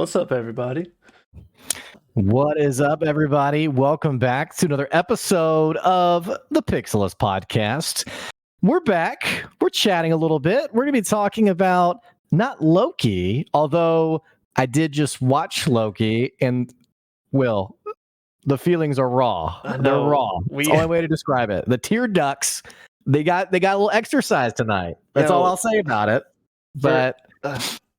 What's up, everybody? What is up, everybody? Welcome back to another episode of the Pixelists podcast. We're back. We're chatting a little bit. We're going to be talking about not Loki, although I did just watch Loki, and Will, the feelings are raw. They're raw. It's the only way to describe it. The tear ducts, they got a little exercise tonight. That's all I'll say about it. But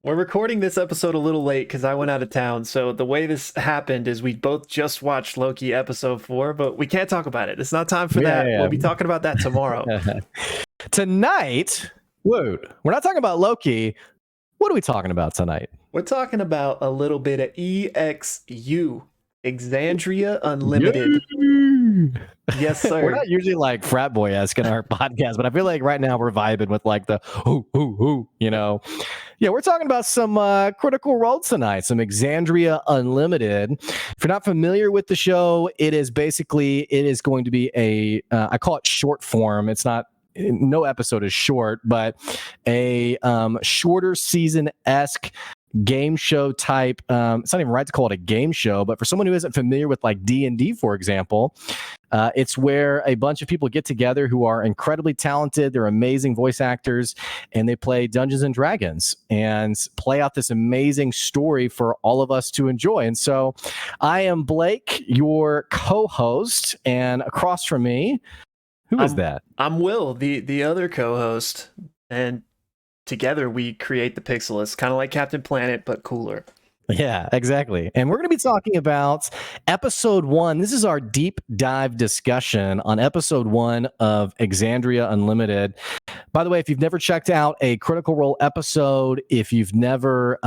we're recording this episode a little late because I went out of town. So the way this happened is we both just watched Loki episode 4, but we can't talk about it. It's not time for that. We'll be talking about that tomorrow. Tonight, we're not talking about Loki. What are we talking about tonight? We're talking about a little bit of EXU, Exandria Unlimited. Yes, sir. We're not usually like frat boy-esque in our podcast, but I feel like right now we're vibing with like the you know. Yeah, we're talking about some Critical Role tonight, some Exandria Unlimited. If you're not familiar with the show, it is going to be a I call it short form. It's not, no episode is short, but a shorter season-esque game show type. It's not even right to call it a game show, but for someone who isn't familiar with like D&D, for example, it's where a bunch of people get together who are incredibly talented. They're amazing voice actors, and they play Dungeons and Dragons and play out this amazing story for all of us to enjoy. And so I am Blake, your co-host, and across from me, who is that? I'm Will, the other co-host, and together we create the Pixelists, kind of like Captain Planet, but cooler. Yeah, exactly. And we're going to be talking about episode 1. This is our deep dive discussion on episode 1 of Exandria Unlimited. By the way, if you've never checked out a Critical Role episode, if you've never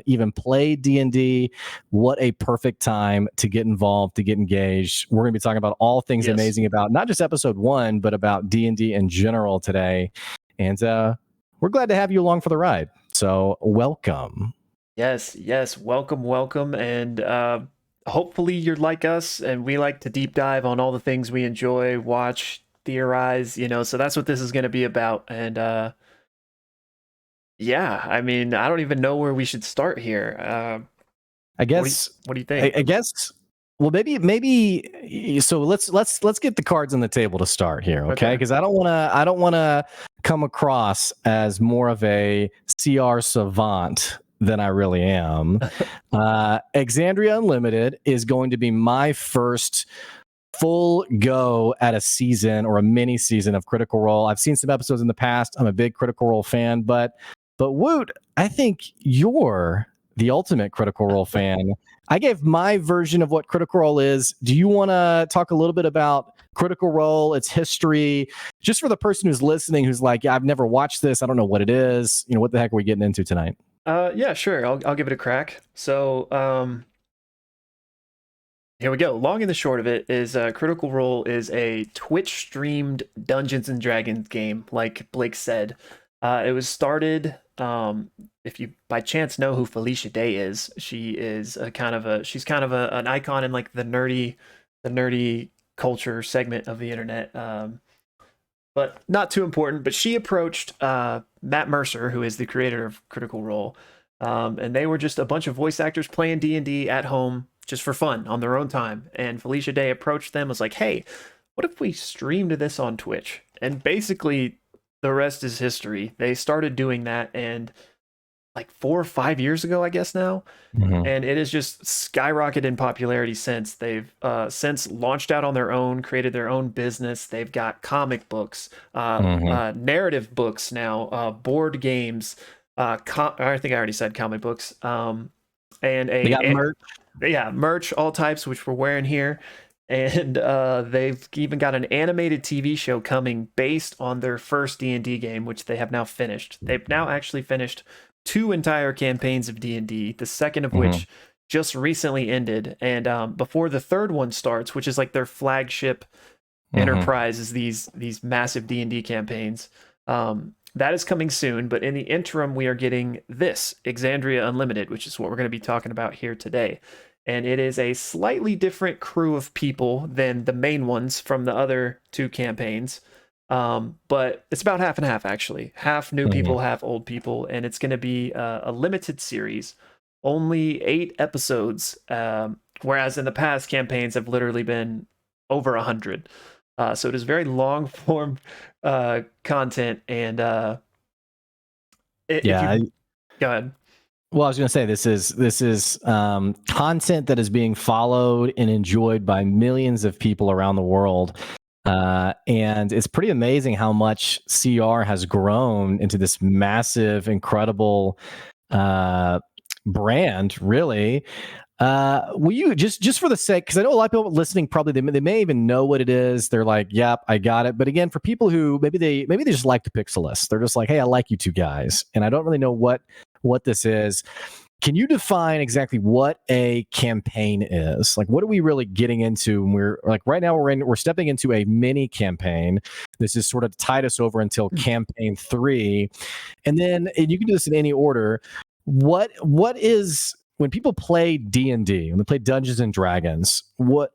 even played D&D, what a perfect time to get involved, to get engaged. We're going to be talking about all things amazing about not just episode 1, but about D&D in general today. And we're glad to have you along for the ride. So welcome. Yes, welcome, and hopefully you're like us, and we like to deep dive on all the things we enjoy, watch, theorize, so that's what this is going to be about. And yeah, I mean, I don't even know where we should start here. I guess. What do you think? I guess. Well, maybe. So let's get the cards on the table to start here, okay? Because I don't want to come across as more of a CR savant than I really am. Exandria Unlimited is going to be my first full go at a season or a mini season of Critical Role. I've seen some episodes in the past. I'm a big Critical Role fan, but Woot, I think you're the ultimate Critical Role fan. I gave my version of what Critical Role is. Do you want to talk a little bit about Critical Role, its history, just for the person who's listening, who's like, yeah, I've never watched this, I don't know what it is. What the heck are we getting into tonight? Yeah, sure. I'll give it a crack. So, here we go. Long and the short of it is Critical Role is a Twitch streamed Dungeons and Dragons game, like Blake said. It was started, if you by chance know who Felicia Day is, she is she's kind of an icon in like the nerdy culture segment of the internet. But not too important. But she approached Matt Mercer, who is the creator of Critical Role, and they were just a bunch of voice actors playing D&D at home just for fun on their own time. And Felicia Day approached them, was like, hey, what if we streamed this on Twitch? And basically the rest is history. They started doing that, and like 4 or 5 years ago, I guess now. Mm-hmm. And it has just skyrocketed in popularity since. They've since launched out on their own, created their own business. They've got comic books, narrative books now, board games. I think I already said comic books. And they got merch. Yeah, merch, all types, which we're wearing here. And they've even got an animated TV show coming based on their first D&D game, which they have now finished. They've now actually finished 2 entire campaigns of D&D, the second of which just recently ended. And before the third one starts, which is like their flagship enterprise, is these massive D&D campaigns. That is coming soon, but in the interim, we are getting this, Exandria Unlimited, which is what we're going to be talking about here today. And it is a slightly different crew of people than the main ones from the other 2 campaigns. But it's about half and half, actually. Half new people, half old people. And it's going to be a limited series only 8 episodes, whereas in the past campaigns have literally been over 100. So it is very long form content, and if Yeah. you go ahead. Well, I was going to say this is content that is being followed and enjoyed by millions of people around the world, and it's pretty amazing how much CR has grown into this massive, incredible brand. Really, will you just for the sake, because I know a lot of people listening probably they may even know what it is. They're like, "Yep, I got it." But again, for people who maybe they just like the Pixelists, they're just like, "Hey, I like you two guys," and I don't really know what this is. Can you define exactly what a campaign is? Like, what are we really getting into? And we're like, right now we're stepping into a mini campaign. This is sort of tide us over until campaign 3, and you can do this in any order. What is when people play D&D, when they play Dungeons and Dragons, what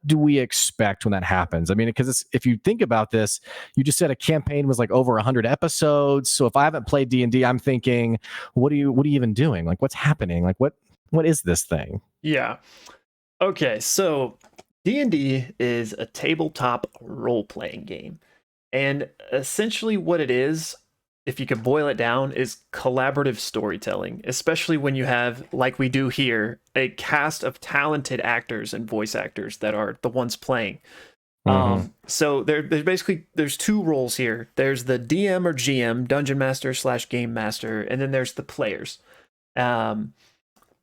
do we expect when that happens? I mean, because if you think about this, you just said a campaign was like over 100 episodes. So if I haven't played D&D, I'm thinking, what are you even doing? Like, what's happening? Like, what is this thing? Yeah. Okay, so D&D is a tabletop role-playing game. And essentially what it is, if you could boil it down, is collaborative storytelling, especially when you have, like we do here, a cast of talented actors and voice actors that are the ones playing. Mm-hmm. So there's two roles here. There's the DM or GM, Dungeon Master / Game Master, and then there's the players. Um,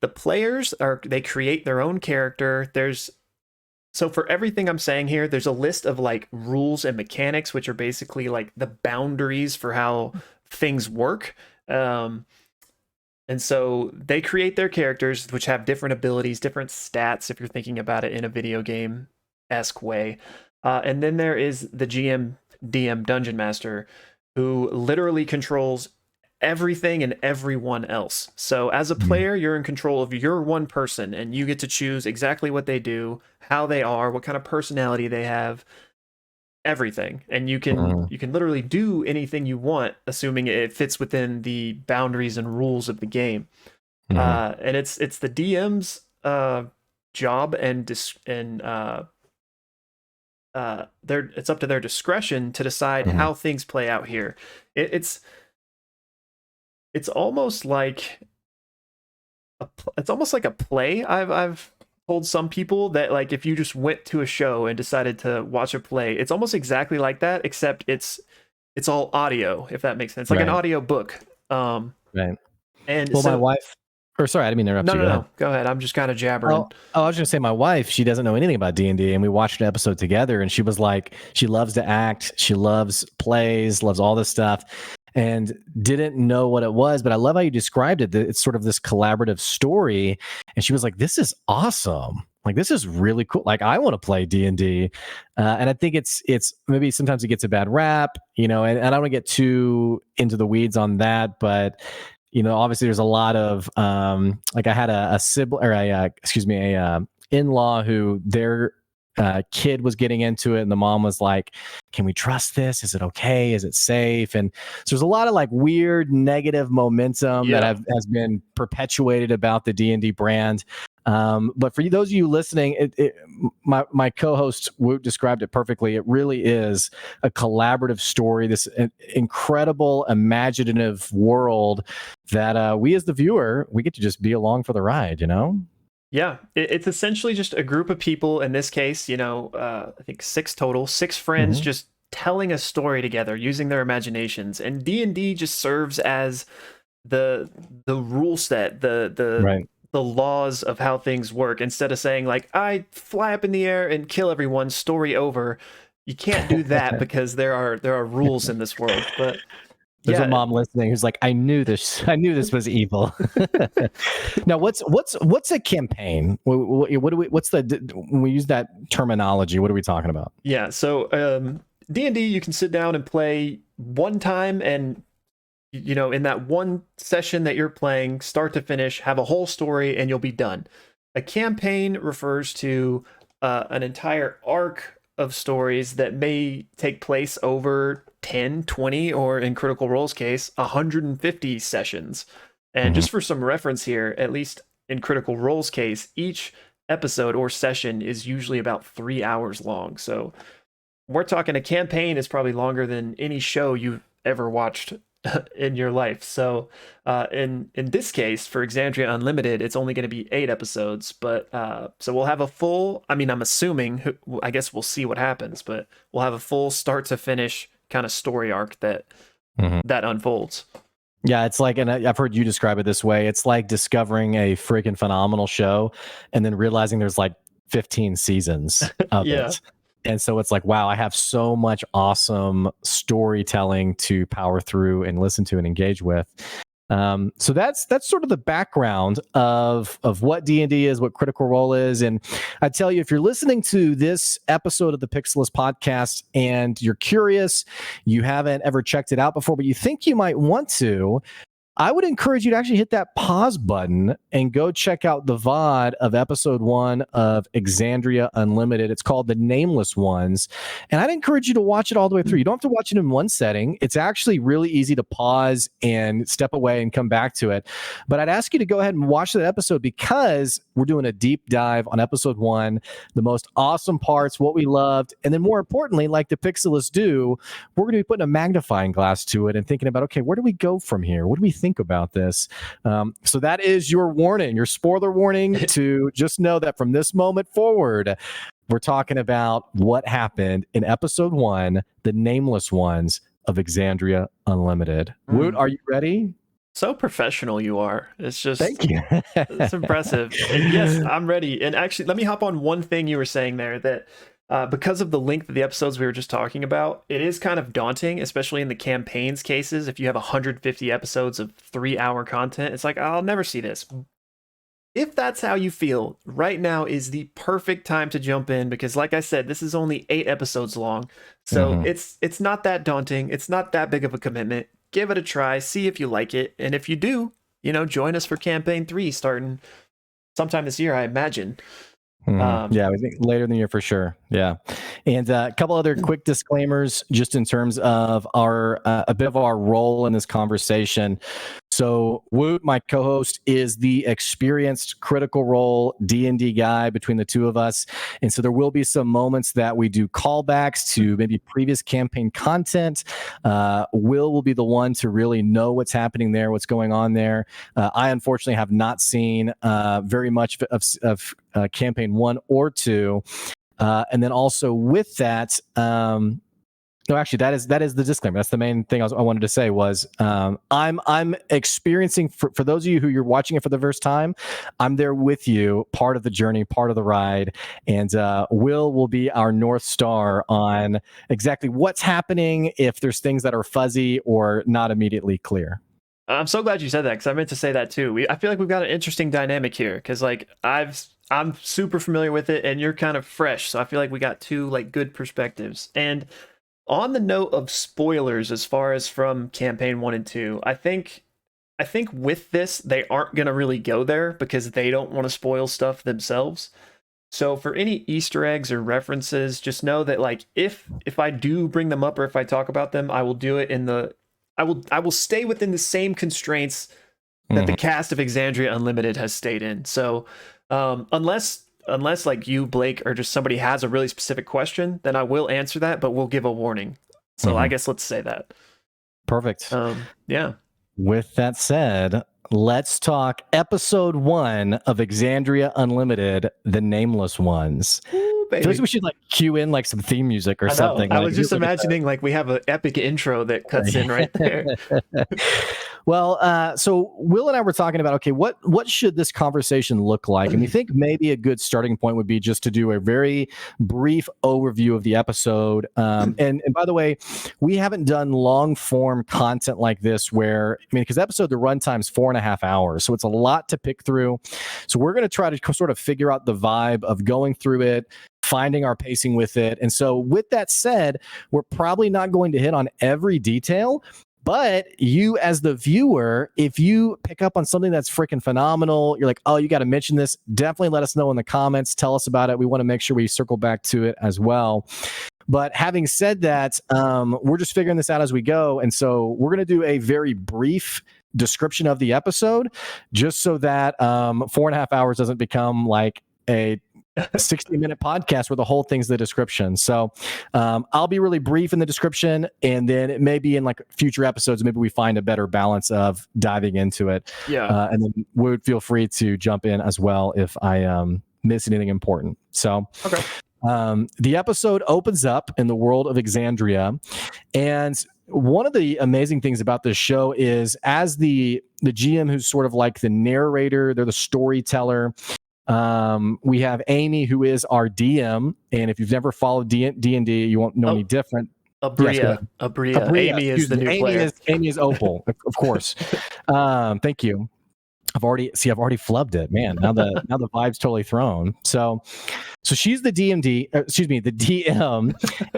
the players they create their own character. So for everything I'm saying here, there's a list of like rules and mechanics, which are basically like the boundaries for how things work. Um, and so they create their characters, which have different abilities, different stats, if you're thinking about it in a video game-esque way. And then there is the GM, DM, Dungeon Master, who literally controls everything and everyone else. So as a player, you're in control of your one person, and you get to choose exactly what they do, how they are, what kind of personality they have, everything. And Mm-hmm. you can literally do anything you want, assuming it fits within the boundaries and rules of the game. Mm-hmm. And it's the DM's job it's up to their discretion to decide Mm-hmm. how things play out here. It's almost like it's almost like a play. I've told some people that, like, if you just went to a show and decided to watch a play, it's almost exactly like that, except it's all audio, if that makes sense, like an Right. audio book. Right. And Well, my so wife, or sorry, I didn't mean to interrupt no, you. no, Go ahead. no, go ahead. I'm just kind of jabbering. Oh, I was going to say my wife, she doesn't know anything about D&D, and we watched an episode together, and she was like, she loves to act, she loves plays, loves all this stuff, and didn't know what it was. But I love how you described it. That it's sort of this collaborative story, and she was like, "This is awesome! Like, this is really cool. Like, I want to play D&D." And I think it's maybe sometimes it gets a bad rap, and I don't want to get too into the weeds on that, but obviously there's a lot of like I had a sibling or a in-law who their kid was getting into it, and the mom was like, "Can we trust this? Is it okay? Is it safe?" And so there's a lot of like weird negative momentum that Yeah. has been perpetuated about the D&D brand. But for those of you listening, my co-host Woot described it perfectly. It really is a collaborative story, this incredible imaginative world that we as the viewer, we get to just be along for the ride. Yeah, it's essentially just a group of people. In this case, I think six total, six friends Mm-hmm. just telling a story together using their imaginations. And D&D just serves as the rule set, Right. the laws of how things work. Instead of saying like, I fly up in the air and kill everyone, story over. You can't do that because there are rules in this world. But There's a yeah, mom listening who's like, I knew this. I knew this was evil. Now, what's a campaign? What do we? What's when we use that terminology? What are we talking about? yeah. So D&D, you can sit down and play one time, and in that one session that you're playing, start to finish, have a whole story, and you'll be done. A campaign refers to an entire arc of stories that may take place over 10, 20, or in Critical Role's case, 150 sessions. And Mm-hmm. just for some reference here, at least in Critical Role's case, each episode or session is usually about 3 hours long. So we're talking a campaign is probably longer than any show you've ever watched in your life. So in this case, for Exandria Unlimited, it's only going to be 8 episodes. But so we'll have a full. I mean, I'm assuming. I guess we'll see what happens, but we'll have a full start to finish kind of story arc that unfolds. Yeah, it's like, and I've heard you describe it this way. It's like discovering a freaking phenomenal show and then realizing there's like 15 seasons of Yeah. it. And so it's like, wow, I have so much awesome storytelling to power through and listen to and engage with. So that's sort of the background of what D&D is, what Critical Role is. And I tell you, if you're listening to this episode of the Pixelists podcast and you're curious, you haven't ever checked it out before, but you think you might want to, I would encourage you to actually hit that pause button and go check out the VOD of episode 1 of Exandria Unlimited. It's called The Nameless Ones. And I'd encourage you to watch it all the way through. You don't have to watch it in one setting. It's actually really easy to pause and step away and come back to it. But I'd ask you to go ahead and watch that episode because we're doing a deep dive on episode 1, the most awesome parts, what we loved. And then more importantly, like the Pixelists do, we're going to be putting a magnifying glass to it and thinking about, okay, where do we go from here? What do we think about this? So that is your warning, your spoiler warning to just know that from this moment forward, we're talking about what happened in episode 1, The Nameless Ones of Exandria Unlimited. Woot, are you ready? So professional you are. It's just Thank you. it's impressive. And yes, I'm ready. And actually, let me hop on one thing you were saying there that because of the length of the episodes we were just talking about, it is kind of daunting, especially in the campaigns cases. If you have 150 episodes of 3-hour content, it's like, I'll never see this. If that's how you feel, right now is the perfect time to jump in because, like I said, this is only 8 episodes long. So it's not that daunting. It's not that big of a commitment. Give it a try, see if you like it. And if you do, join us for campaign 3 starting sometime this year, I imagine. Yeah, I think later in the year for sure. Yeah. And a couple other quick disclaimers just in terms of our a bit of our role in this conversation. So Woot, my co-host, is the experienced Critical Role D&D guy between the two of us. And so there will be some moments that we do callbacks to maybe previous campaign content. Will be the one to really know what's happening there, what's going on there. I unfortunately have not seen very much of campaign 1 or 2. And then also with that, no, actually, that is the disclaimer. That's the main thing I wanted to say was I'm experiencing for those of you who you're watching it for the first time, I'm there with you, part of the journey, part of the ride, and will be our North Star on exactly what's happening if there's things that are fuzzy or not immediately clear. I'm so glad you said that because I meant to say that too. I feel like we've got an interesting dynamic here because like I'm super familiar with it and you're kind of fresh, so I feel like we got two like good perspectives. And on the note of spoilers, as far as from campaign 1 and 2, I think with this they aren't gonna really go there because they don't want to spoil stuff themselves. So for any Easter eggs or references, just know that like if I do bring them up or if I talk about them, I will do it I will stay within the same constraints that the cast of Exandria Unlimited has stayed in. So unless like you, Blake, or just somebody has a really specific question, then I will answer that, but we'll give a warning. So I guess let's say that. Perfect. Yeah. With that said, let's talk episode 1 of Exandria Unlimited, The Nameless Ones. Ooh, baby. I feel like we should like cue in like some theme music or something. I was just imagining like we have an epic intro that cuts in right there. Well, so Will and I were talking about, okay, what should this conversation look like? And we think maybe a good starting point would be just to do a very brief overview of the episode. And by the way, we haven't done long form content like this where, I mean, because the runtime's 4.5 hours. So it's a lot to pick through. So we're going to try to sort of figure out the vibe of going through it, finding our pacing with it. And so with that said, we're probably not going to hit on every detail. But you, as the viewer, if you pick up on something that's freaking phenomenal, you're like, oh, you got to mention this, definitely let us know in the comments. Tell us about it. We want to make sure we circle back to it as well. But having said that, we're just figuring this out as we go. And so we're going to do a very brief description of the episode, just so that 4.5 hours doesn't become like a 60-minute podcast where the whole thing's the description. So I'll be really brief in the description, and then it may be in like future episodes, maybe we find a better balance of diving into it. Yeah. And then would feel free to jump in as well if I miss anything important. So Okay. the episode opens up in the world of Exandria, and one of the amazing things about this show is, as the GM, who's sort of like the narrator, they're the storyteller. We have Amy, who is our DM, and if you've never followed D&D, you won't know any different. Abria. Amy is the new player. Amy is Opal, of course. Thank you. I've already flubbed it, man. Now the vibe's totally thrown. So she's the the DM,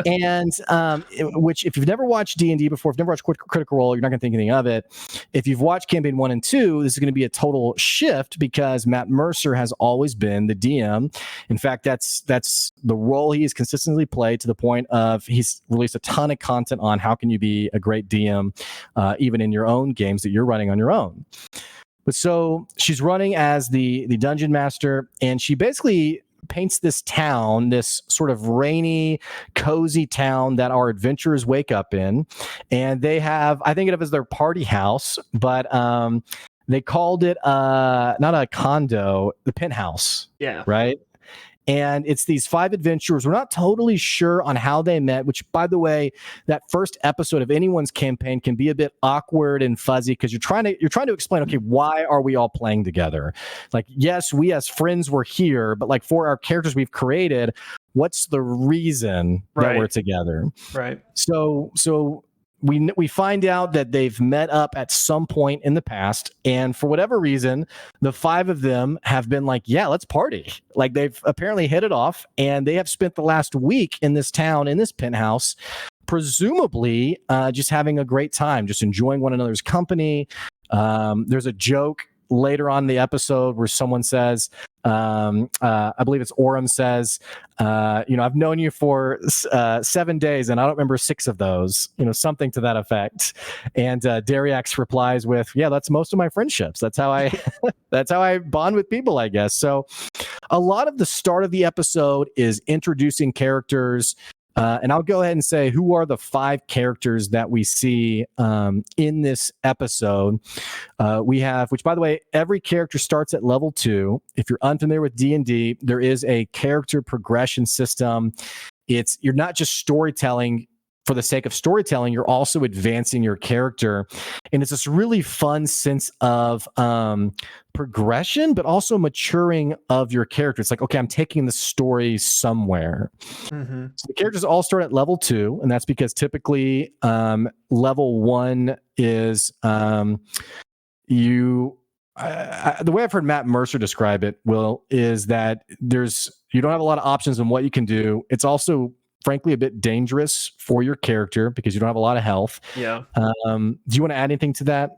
and which, if you've never watched D&D before, if you've never watched Critical Role, you're not going to think anything of it. If you've watched Campaign 1 and 2, this is going to be a total shift because Matt Mercer has always been the DM. In fact, that's the role he has consistently played, to the point of he's released a ton of content on how can you be a great DM, even in your own games that you're running on your own. But so she's running as the dungeon master, and she basically paints this town, this sort of rainy, cozy town that our adventurers wake up in. And they have, I think of it as their party house, but they called it not a condo, the penthouse. Yeah. Right. And it's these 5 adventurers. We're not totally sure on how they met, which, by the way, that first episode of anyone's campaign can be a bit awkward and fuzzy because you're trying to explain, okay, why are we all playing together? Like, yes, we as friends were here, but like for our characters we've created, what's the reason that we're together? Right. So we find out that they've met up at some point in the past, and for whatever reason, the 5 of them have been like, yeah, let's party. Like, they've apparently hit it off, and they have spent the last week in this town, in this penthouse, presumably just having a great time, just enjoying one another's company. There's a joke later on in the episode where someone says, I believe it's Orem says, I've known you for 7 days and I don't remember 6 of those, something to that effect. And Dariax replies with, yeah, that's most of my friendships. That's how I bond with people, I guess. So a lot of the start of the episode is introducing characters. And I'll go ahead and say, who are the 5 characters that we see in this episode? We have, which, by the way, every character starts at level 2. If you're unfamiliar with D&D, there is a character progression system. You're not just storytelling for the sake of storytelling, you're also advancing your character. And it's this really fun sense of progression, but also maturing of your character. It's like, okay, I'm taking the story somewhere. Mm-hmm. So the characters all start at level 2, and that's because typically level 1 is the way I've heard Matt Mercer describe it, Will, is that you don't have a lot of options on what you can do. It's also frankly a bit dangerous for your character because you don't have a lot of health. Yeah. Do you want to add anything to that?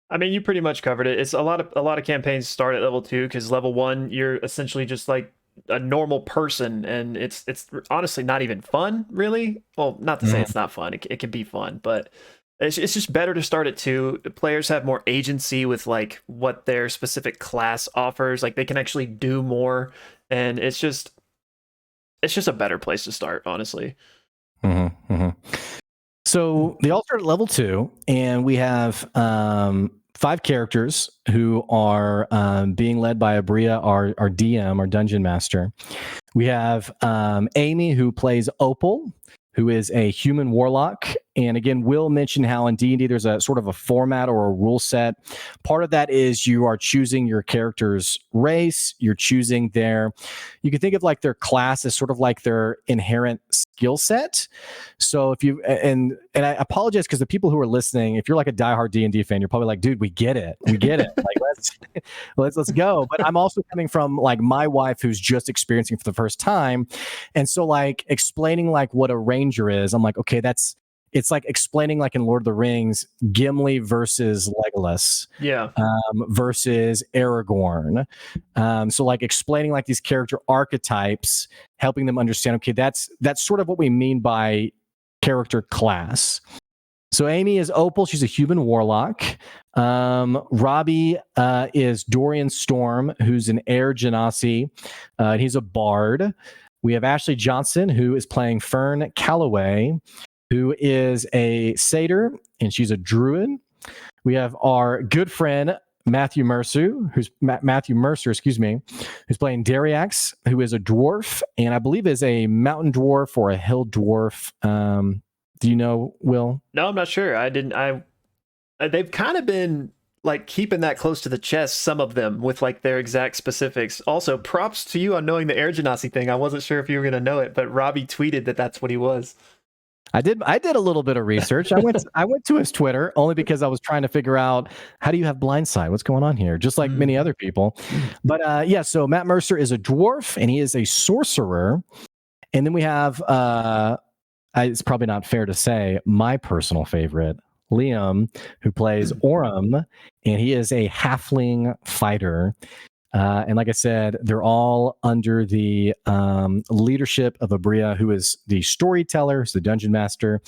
I mean, you pretty much covered it. It's a lot of campaigns start at level 2 because level 1 you're essentially just like a normal person, and it's honestly not even fun, really. Well, not to say it's not fun. It can be fun, but it's just better to start at 2. The players have more agency with like what their specific class offers. Like, they can actually do more, and it's just a better place to start, honestly. Mm-hmm, mm-hmm. So they all start at level 2, and we have 5 characters who are being led by Abria, our DM, our dungeon master. We have Amy, who plays Opal, who is a human warlock. And again, Will mentioned how in D&D there's a sort of a format or a rule set. Part of that is you are choosing your character's race. You're choosing you can think of like their class as sort of like their inherent skill set. So if you, and I apologize because the people who are listening, if you're like a diehard D&D fan, you're probably like, dude, we get it. Like, let's go. But I'm also coming from like my wife who's just experiencing for the first time. And so like explaining like what a ranger is, I'm like, okay, it's like explaining like in Lord of the Rings, Gimli versus Legolas, versus Aragorn. So like explaining like these character archetypes, helping them understand, okay, that's sort of what we mean by character class. So Amy is Opal. She's a human warlock. Robbie is Dorian Storm, who's an air genasi. He's a bard. We have Ashley Johnson, who is playing Fern Calloway, who is a satyr, and she's a druid. We have our good friend Matthew Mercer, who's playing Dariax, who is a dwarf, and I believe is a mountain dwarf or a hill dwarf. Do you know, Will? No, I'm not sure. I didn't. They've kind of been like keeping that close to the chest. Some of them with like their exact specifics. Also, props to you on knowing the Air Genasi thing. I wasn't sure if you were gonna know it, but Robbie tweeted that that's what he was. I did a little bit of research. I went to his Twitter only because I was trying to figure out how do you have blindside? What's going on here? Just like many other people. But yeah, so Matt Mercer is a dwarf and he is a sorcerer. And then we have it's probably not fair to say my personal favorite, Liam, who plays Orem, and he is a halfling fighter. And like I said, they're all under the leadership of Abria, who is the storyteller, who's the dungeon master.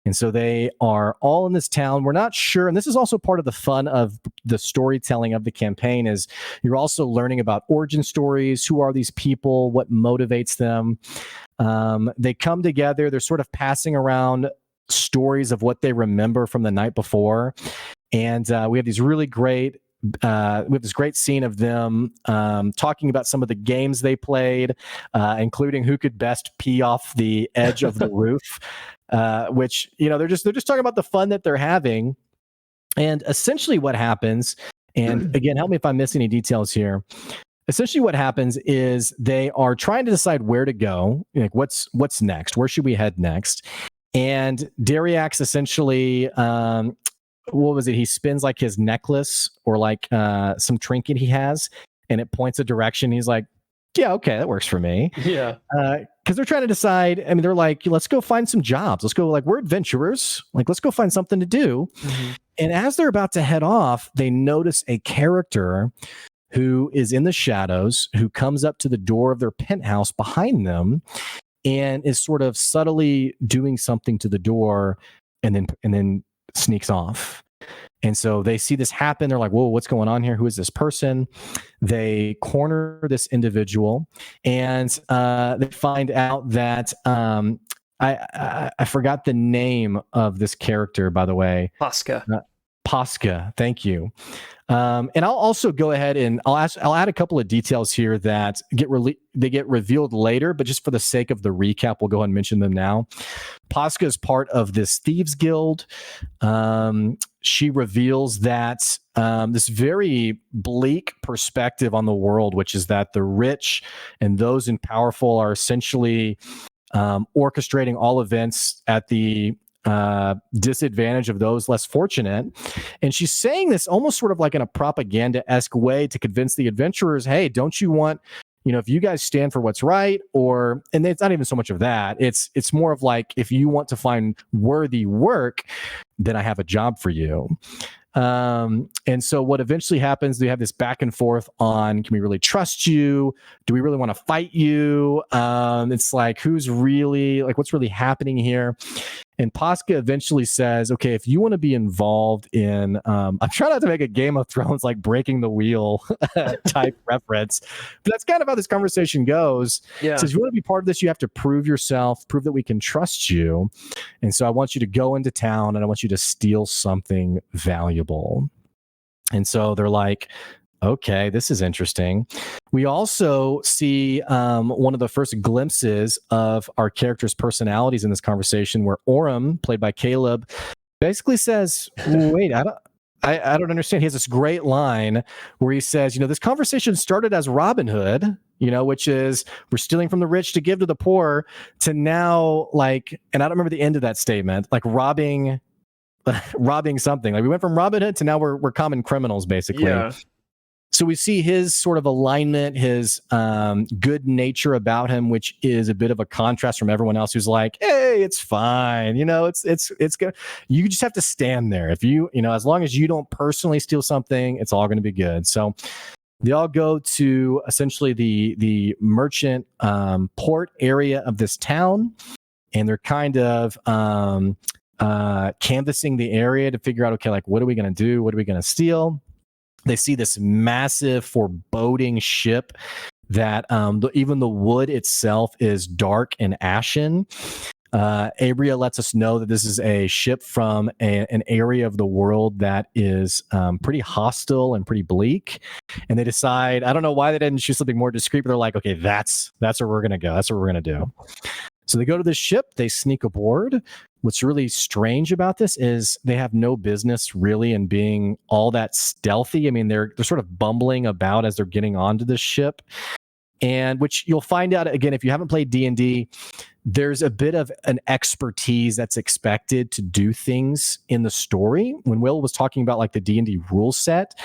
And so they are all in this town. We're not sure. And this is also part of the fun of the storytelling of the campaign is you're also learning about origin stories. Who are these people? What motivates them? They come together. They're sort of passing around stories of what they remember from the night before. And we have these really great we have this great scene of them talking about some of the games they played, including who could best pee off the edge of the roof, which, you know, they're just talking about the fun that they're having. And essentially what happens, and again, help me if I miss any details here. Essentially what happens is they are trying to decide where to go, like what's next, where should we head next? And Dariax essentially what was it? He spins like his necklace or like some trinket he has, and it points a direction. He's like, yeah, okay, that works for me. Yeah. Because they're trying to decide. I mean, they're like, let's go find some jobs. Let's go, like, we're adventurers. Like, let's go find something to do. And as they're about to head off, they notice a character who is in the shadows, who comes up to the door of their penthouse behind them and is sort of subtly doing something to the door and then sneaks off. And so they see this happen. They're like, whoa, what's going on here? Who is this person? They corner this individual and they find out that I forgot the name of this character, by the way. Pasca. Pasca, thank you. And I'll also go ahead and I'll add a couple of details here that they get revealed later, but just for the sake of the recap, we'll go ahead and mention them now. Pasca is part of this thieves guild. She reveals that this very bleak perspective on the world, which is that the rich and those in powerful are essentially orchestrating all events at the disadvantage of those less fortunate. And she's saying this almost sort of like in a propaganda-esque way to convince the adventurers, hey, don't you want, you know, if you guys stand for what's right, or, and it's not even so much of that. It's more of like, if you want to find worthy work, then I have a job for you. And so what eventually happens, they have this back and forth on, can we really trust you? Do we really want to fight you? It's like, who's really, like, what's really happening here? And Pasca eventually says, okay, if you want to be involved in, I'm trying not to make a Game of Thrones like breaking the wheel type reference, but that's kind of how this conversation goes. Yeah. Says, you want to be part of this, you have to prove yourself, prove that we can trust you. And so I want you to go into town and I want you to steal something valuable. And so they're like, okay, this is interesting. We also see one of the first glimpses of our characters' personalities in this conversation, where Orem, played by Caleb, basically says, wait, I don't understand. He has this great line where he says, you know, this conversation started as Robin Hood, you know, which is we're stealing from the rich to give to the poor, to now, like, and I don't remember the end of that statement, like robbing something. Like we went from Robin Hood to now we're common criminals, basically. Yeah. So we see his sort of alignment, his good nature about him, which is a bit of a contrast from everyone else who's like, hey, it's fine. You know, it's good. You just have to stand there. If you know, as long as you don't personally steal something, it's all going to be good. So they all go to essentially the merchant port area of this town, and they're kind of canvassing the area to figure out, okay, like, what are we going to do? What are we going to steal? They see this massive, foreboding ship that even the wood itself is dark and ashen. Abria lets us know that this is a ship from an area of the world that is pretty hostile and pretty bleak. And they decide, I don't know why they didn't choose something more discreet, but they're like, okay, that's where we're going to go. That's what we're going to do. So they go to this ship, they sneak aboard. What's really strange about this is they have no business really in being all that stealthy. I mean, they're sort of bumbling about as they're getting onto this ship. And which you'll find out again if you haven't played D&D, there's a bit of an expertise that's expected to do things in the story. When Will was talking about like the D&D rule set,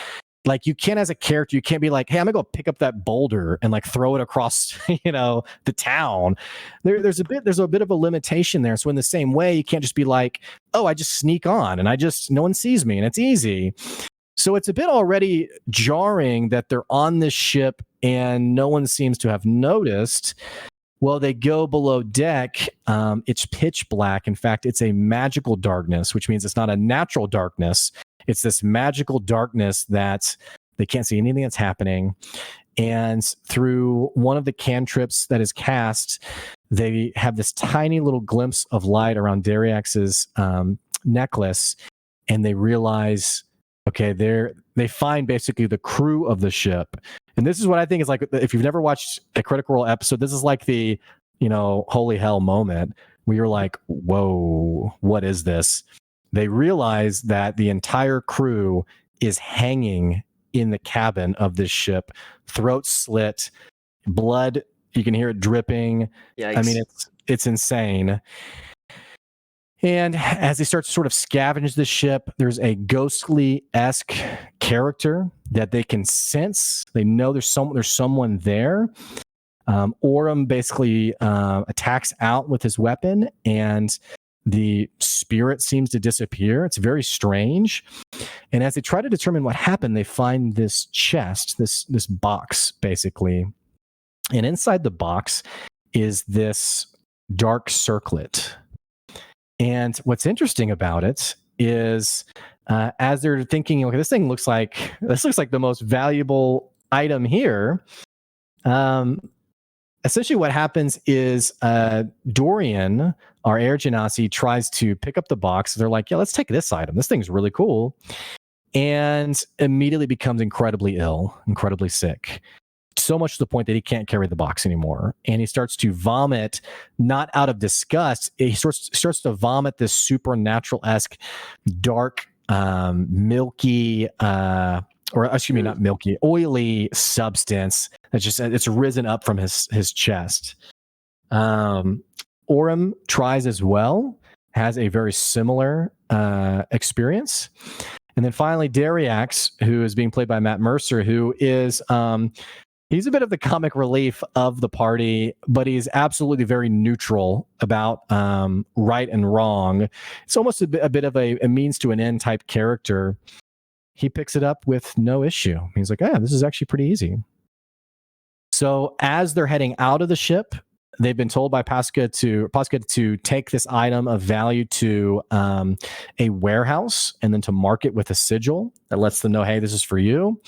like you can't, as a character, you can't be like, hey, I'm gonna go pick up that boulder and like throw it across, the town. There's a bit of a limitation there. So in the same way, you can't just be like, oh, I just sneak on and no one sees me and it's easy. So it's a bit already jarring that they're on this ship and no one seems to have noticed. Well, they go below deck. It's pitch black. In fact, it's a magical darkness, which means it's not a natural darkness. It's this magical darkness that they can't see anything that's happening. And through one of the cantrips that is cast, they have this tiny little glimpse of light around Dariax's necklace, and they realize, okay, they find basically the crew of the ship. And this is what I think is like, if you've never watched a Critical Role episode, this is like the, holy hell moment where you're like, whoa, what is this? They realize that the entire crew is hanging in the cabin of this ship, throat slit, blood, you can hear it dripping. Yikes. I mean, it's insane. And as they start to sort of scavenge the ship, there's a ghostly-esque character that they can sense. They know there's someone there. Orem basically attacks out with his weapon, and the spirit seems to disappear. It's very strange. And as they try to determine what happened, they find this chest, this box, basically. And inside the box is this dark circlet. And what's interesting about it is as they're thinking, okay, this looks like the most valuable item here. Essentially what happens is Dorian, our air genasi, tries to pick up the box. They're like, yeah, let's take this item. This thing's really cool. And immediately becomes incredibly ill, incredibly sick. So much to the point that he can't carry the box anymore. And he starts to vomit, not out of disgust. He starts to vomit this supernatural-esque, dark, milky, not milky, oily substance it's risen up from his chest. Orem tries as well, has a very similar experience. And then finally, Dariax, who is being played by Matt Mercer, who is he's a bit of the comic relief of the party, but he's absolutely very neutral about right and wrong. It's almost a bit of a means to an end type character. He picks it up with no issue. He's like, yeah, this is actually pretty easy. So as they're heading out of the ship, they've been told by Pasca to take this item of value to a warehouse and then to mark it with a sigil that lets them know, hey, this is for you.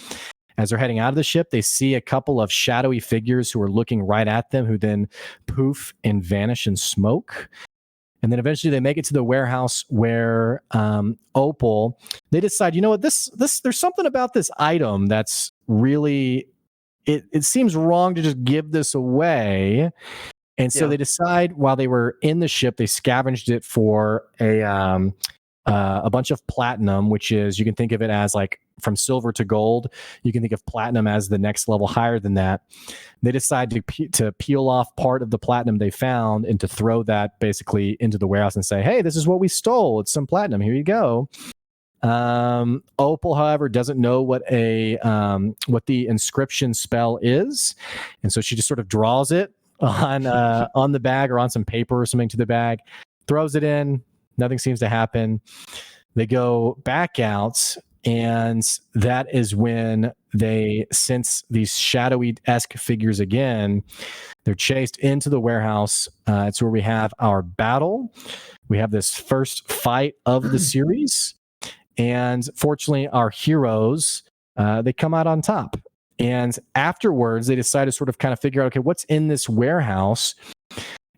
As they're heading out of the ship, they see a couple of shadowy figures who are looking right at them, who then poof and vanish in smoke. And then eventually they make it to the warehouse where Opal, they decide, you know what, this there's something about this item that's really, it seems wrong to just give this away. And so they decide, while they were in the ship, they scavenged it for a bunch of platinum, which is, you can think of it as like from silver to gold. You can think of platinum as the next level higher than that. They decide to peel off part of the platinum they found and to throw that basically into the warehouse and say, hey, this is what we stole. It's some platinum. Here you go. Opal, however, doesn't know what the inscription spell is. And so she just sort of draws it on the bag or on some paper or something to the bag, throws it in. Nothing seems to happen. They go back out, And that is when they sense these shadowy-esque figures again. They're chased into the warehouse. It's where we have our battle. We have this first fight of the series. And fortunately, our heroes, they come out on top. And afterwards, they decide to sort of kind of figure out, okay, what's in this warehouse?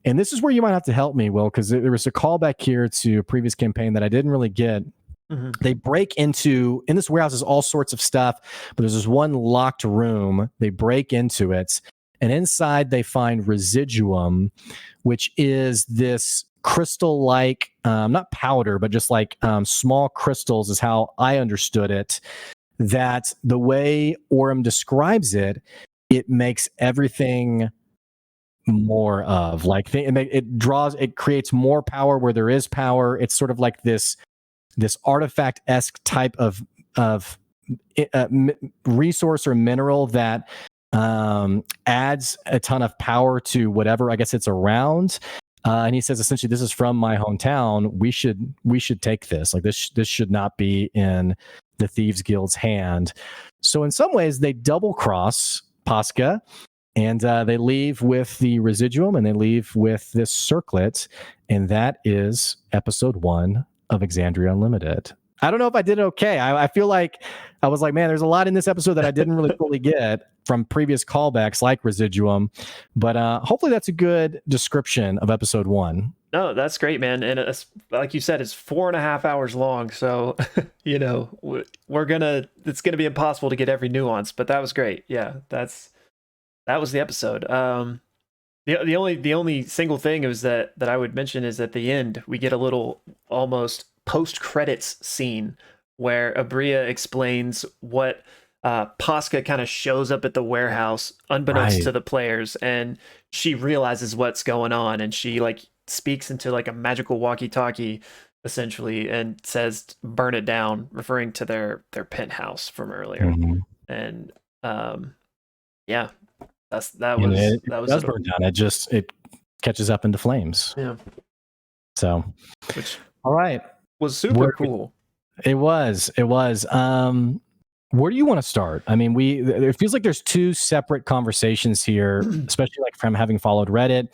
And this is where you might have to help me, Will, because there was a callback here to a previous campaign that I didn't really get. Mm-hmm. They break in this warehouse is all sorts of stuff, but there's this one locked room. They break into it, and inside they find residuum, which is this crystal-like, not powder, but just like small crystals is how I understood it, that the way Orem describes it, it makes everything more of like it creates more power where there is power. It's sort of like this artifact-esque type of resource or mineral that adds a ton of power to whatever I guess it's around. And he says essentially, this is from my hometown. We should take this. Like this should not be in the Thieves Guild's hand. So in some ways, they double cross Pasca. And they leave with the residuum, and they leave with this circlet, and that is episode 1 of Exandria Unlimited. I don't know if I did it okay. I feel like I was like, man, there's a lot in this episode that I didn't really fully get from previous callbacks like residuum, but hopefully that's a good description of episode 1. No, that's great, man. And it's, like you said, it's 4.5 hours long. So, you know, it's gonna be impossible to get every nuance, but that was great. Yeah, that was the episode. The only single thing is that I would mention is at the end we get a little almost post credits scene where Abria explains what Pasca kind of shows up at the warehouse unbeknownst to the players, and she realizes what's going on, and she like speaks into like a magical walkie-talkie essentially and says burn it down, referring to their penthouse from earlier. Mm-hmm. And yeah. That was burn down. It catches up into flames. Yeah. So, all right, was super cool. It was. Where do you want to start? I mean, it feels like there's 2 separate conversations here, especially like from having followed Reddit.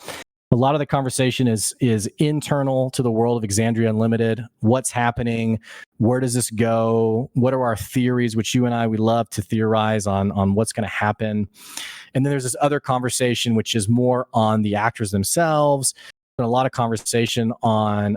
A lot of the conversation is internal to the world of Exandria Unlimited. What's happening? Where does this go? What are our theories? Which you and I, we love to theorize on what's going to happen. And then there's this other conversation, which is more on the actors themselves. And a lot of conversation on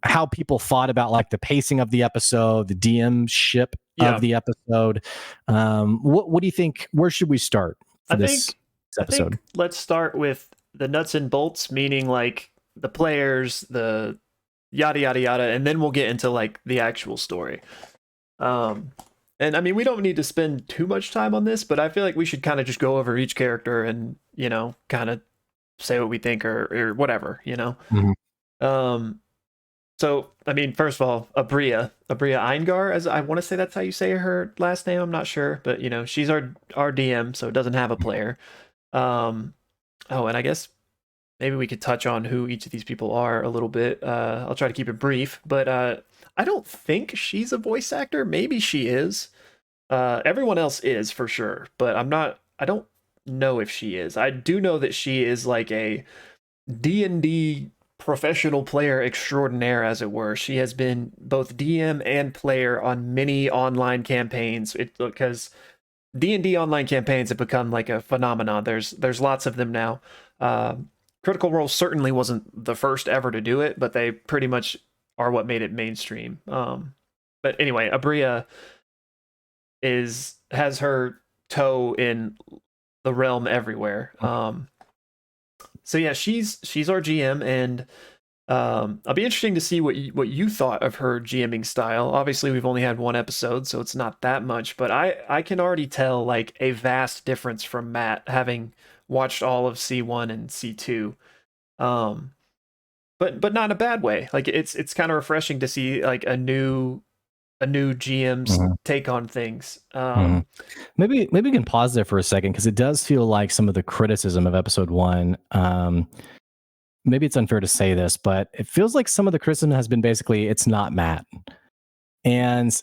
how people thought about like the pacing of the episode, the DM-ship of the episode. What do you think? Where should we start for this episode? I think let's start with the nuts and bolts, meaning like the players, the yada yada yada, and then we'll get into like the actual story. And I mean, we don't need to spend too much time on this, but I feel like we should kind of just go over each character and, you know, kind of say what we think or whatever, you know. Mm-hmm. So I mean, first of all, Abria Eingar, as I want to say that's how you say her last name. I'm not sure, but you know, she's our DM, so it doesn't have a player. Oh, and I guess maybe we could touch on who each of these people are a little bit. I'll try to keep it brief, but I don't think she's a voice actor. Maybe she is. Everyone else is for sure, but I don't know if she is. I do know that she is like a D&D professional player extraordinaire, as it were. She has been both DM and player on many online campaigns. Because D&D online campaigns have become like a phenomenon. There's lots of them now. Critical Role certainly wasn't the first ever to do it, but they pretty much are what made it mainstream. But anyway, Abria has her toe in the realm everywhere. So yeah, she's our GM, and I'll be interesting to see what you thought of her GMing style. Obviously, we've only had 1 episode, so it's not that much, but I can already tell like a vast difference from Matt, having watched all of C1 and C2. But not in a bad way. Like it's kind of refreshing to see like a new GM's take on things. Maybe we can pause there for a second, because it does feel like some of the criticism of episode 1. Maybe it's unfair to say this, but it feels like some of the criticism has been basically it's not Matt. And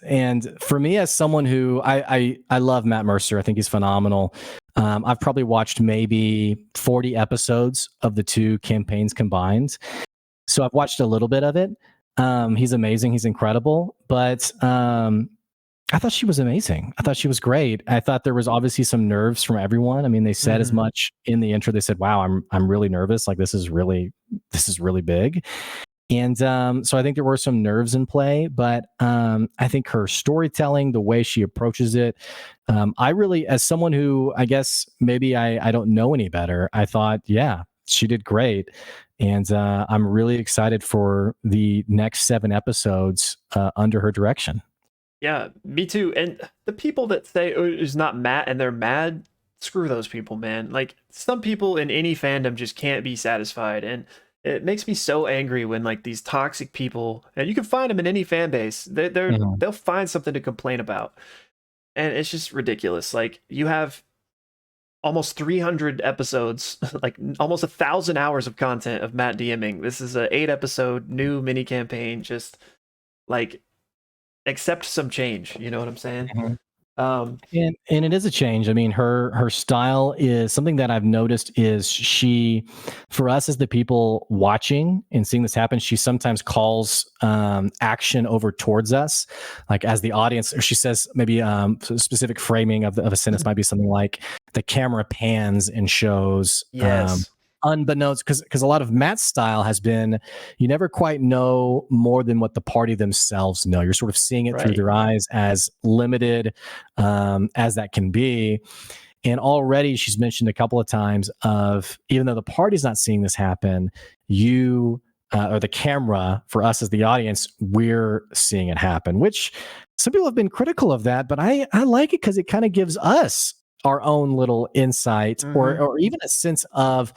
for me, as someone who I love Matt Mercer, I think he's phenomenal. I've probably watched maybe 40 episodes of the two campaigns combined, so I've watched a little bit of it. He's amazing, he's incredible, but I thought she was amazing. I thought she was great. I thought there was obviously some nerves from everyone. I mean, they said as Hmm. much in the intro. They said, "Wow, I'm really nervous. Like this is really big." And so I think there were some nerves in play, but I think her storytelling, the way she approaches it, I really, as someone who I guess maybe I don't know any better, I thought, yeah, she did great. And I'm really excited for the next 7 episodes under her direction. Yeah, me too. And the people that say oh, it's not Matt and they're mad, screw those people, man. Like some people in any fandom just can't be satisfied, and it makes me so angry when like these toxic people, and you can find them in any fan base. Mhm. They'll find something to complain about, and it's just ridiculous. Like you have almost 300 episodes, like almost 1,000 hours of content of Matt DMing. This is a 8 episode new mini campaign. Just like accept some change. You know what I'm saying? Mhm. Um, And it is a change. I mean, her style is something that I've noticed is she, for us as the people watching and seeing this happen, she sometimes calls action over towards us, like as the audience. Or she says maybe specific framing of a sentence might be something like the camera pans and shows. yes, Unbeknownst, because a lot of Matt's style has been, you never quite know more than what the party themselves know. You're sort of seeing it through right. their eyes, as limited as that can be. And already she's mentioned a couple of times of, even though the party's not seeing this happen, you or the camera, for us as the audience, we're seeing it happen, which some people have been critical of that, but I like it because it kind of gives us our own little insight, Hmm. or even a sense of,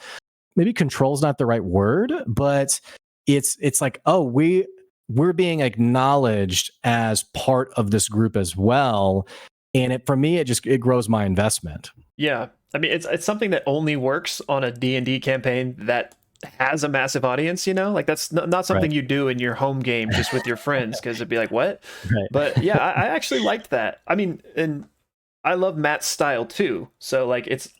maybe control is not the right word, but it's like, oh, we're being acknowledged as part of this group as well. And it, for me, it grows my investment. Yeah, I mean it's something that only works on a D&D campaign that has a massive audience. You know, like that's not Right. something you do in your home game just with your friends because it'd be like what. But Right. yeah, I actually liked that. I mean, and I love Matt's style too. So like it's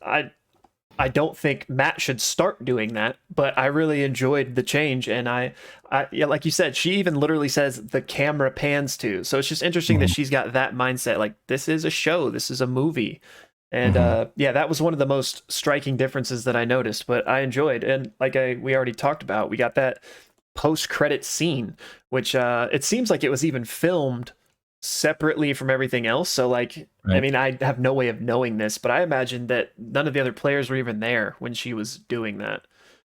I don't think Matt should start doing that, but I really enjoyed the change. And yeah, like you said, she even literally says the camera pans to. So it's just interesting that Mhm. she's got that mindset. Like this is a show, this is a movie. And Mhm. yeah, that was one of the most striking differences that I noticed, but I enjoyed. And like we already talked about, we got that post-credit scene, which it seems like it was even filmed separately from everything else. So like I Right. mean, I have no way of knowing this, but I imagine that none of the other players were even there when she was doing that.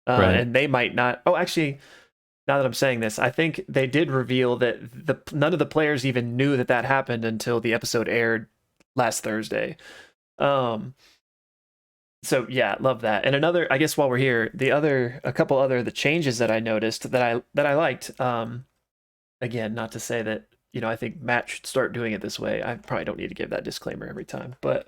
Right. And they might not. Oh, actually, now that I'm saying this, I think they did reveal that none of the players even knew that that happened until the episode aired last Thursday. Um, so yeah, love that. And another, I guess while we're here, a couple other the changes that I noticed that I liked. Again, not to say that I think Matt should start doing it this way. I probably don't need to give that disclaimer every time, but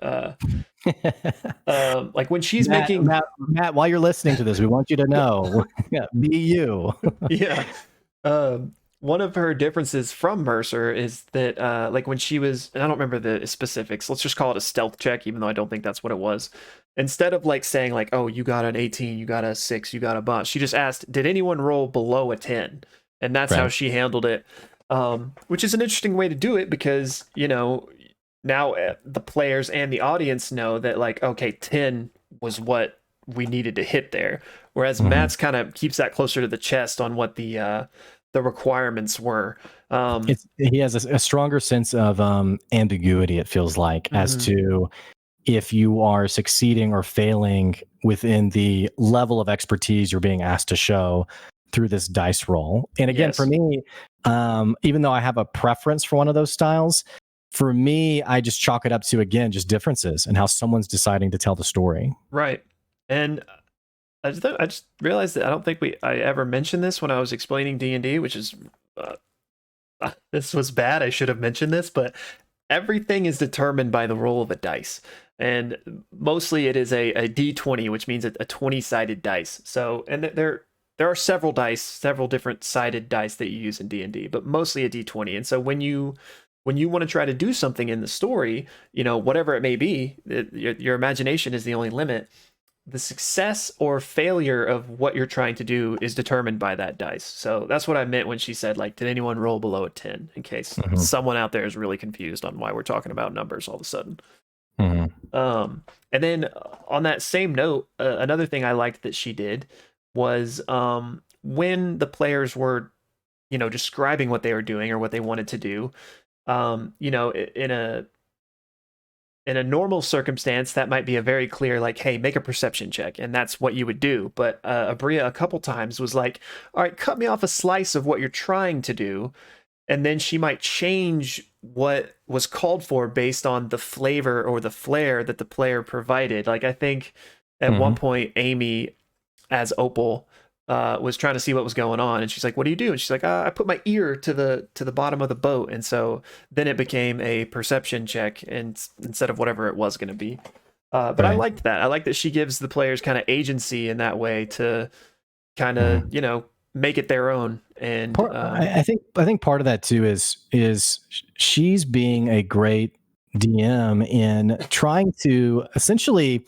like when she's making Matt, while you're listening to this, we want you to know, yeah, be you. yeah. One of her differences from Mercer is that like when she was, and I don't remember the specifics, let's just call it a stealth check, even though I don't think that's what it was. Instead of like saying like, oh, you got an 18, you got a 6, you got a bunch, she just asked, did anyone roll below a 10? And that's how Right. she handled it. Which is an interesting way to do it because, now the players and the audience know that like, okay, 10 was what we needed to hit there. Whereas Mhm. Matt's kind of keeps that closer to the chest on what the requirements were. He has a stronger sense of ambiguity, it feels like, as Mhm. to if you are succeeding or failing within the level of expertise you're being asked to show through this dice roll. And again, for Yes. me, even though I have a preference for one of those styles, for me, I just chalk it up to, again, just differences and how someone's deciding to tell the story. Right. And I just realized that I don't think I ever mentioned this when I was explaining D&D, which is uh, this was bad. I should have mentioned this, but everything is determined by the roll of a dice. And mostly it is a D20, which means a 20-sided dice. So, and they're there are several dice, several different sided dice that you use in D&D, but mostly a D20. And so when you want to try to do something in the story, whatever it may be, your imagination is the only limit. The success or failure of what you're trying to do is determined by that dice. So that's what I meant when she said, like, did anyone roll below a 10, in case someone out there is really confused on why we're talking about numbers all of a sudden. And then on that same note, another thing I liked that she did was when the players were, describing what they were doing or what they wanted to do, in a normal circumstance, that might be a very clear, like, hey, make a perception check, and that's what you would do. But Abria a couple times was like, all right, cut me off a slice of what you're trying to do, and then she might change what was called for based on the flavor or the flair that the player provided. Like, I think at one point, Amy, as Opal, was trying to see what was going on, and she's like, what do you do? And she's like, I put my ear to the bottom of the boat. And so then it became a perception check instead of whatever it was going to be. But I liked that. I like that she gives the players kind of agency in that way to kind of make it their own. And I think part of that too is she's being a great DM in trying to essentially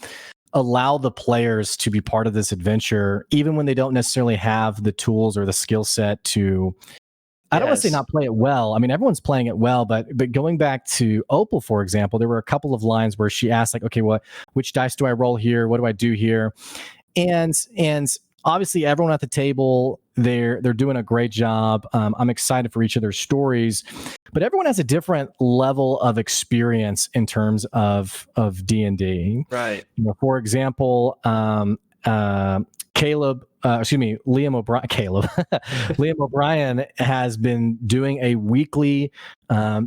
allow the players to be part of this adventure, even when they don't necessarily have the tools or the skill set to, I don't want to say not play it well. I mean, everyone's playing it well, but going back to Opal, for example, there were a couple of lines where she asked, like, okay, which dice do I roll here? What do I do here? And obviously everyone at the table, they're doing a great job. I'm excited for each of their stories, but everyone has a different level of experience in terms of D&D. Right. For example, Liam O'Brien has been doing a weekly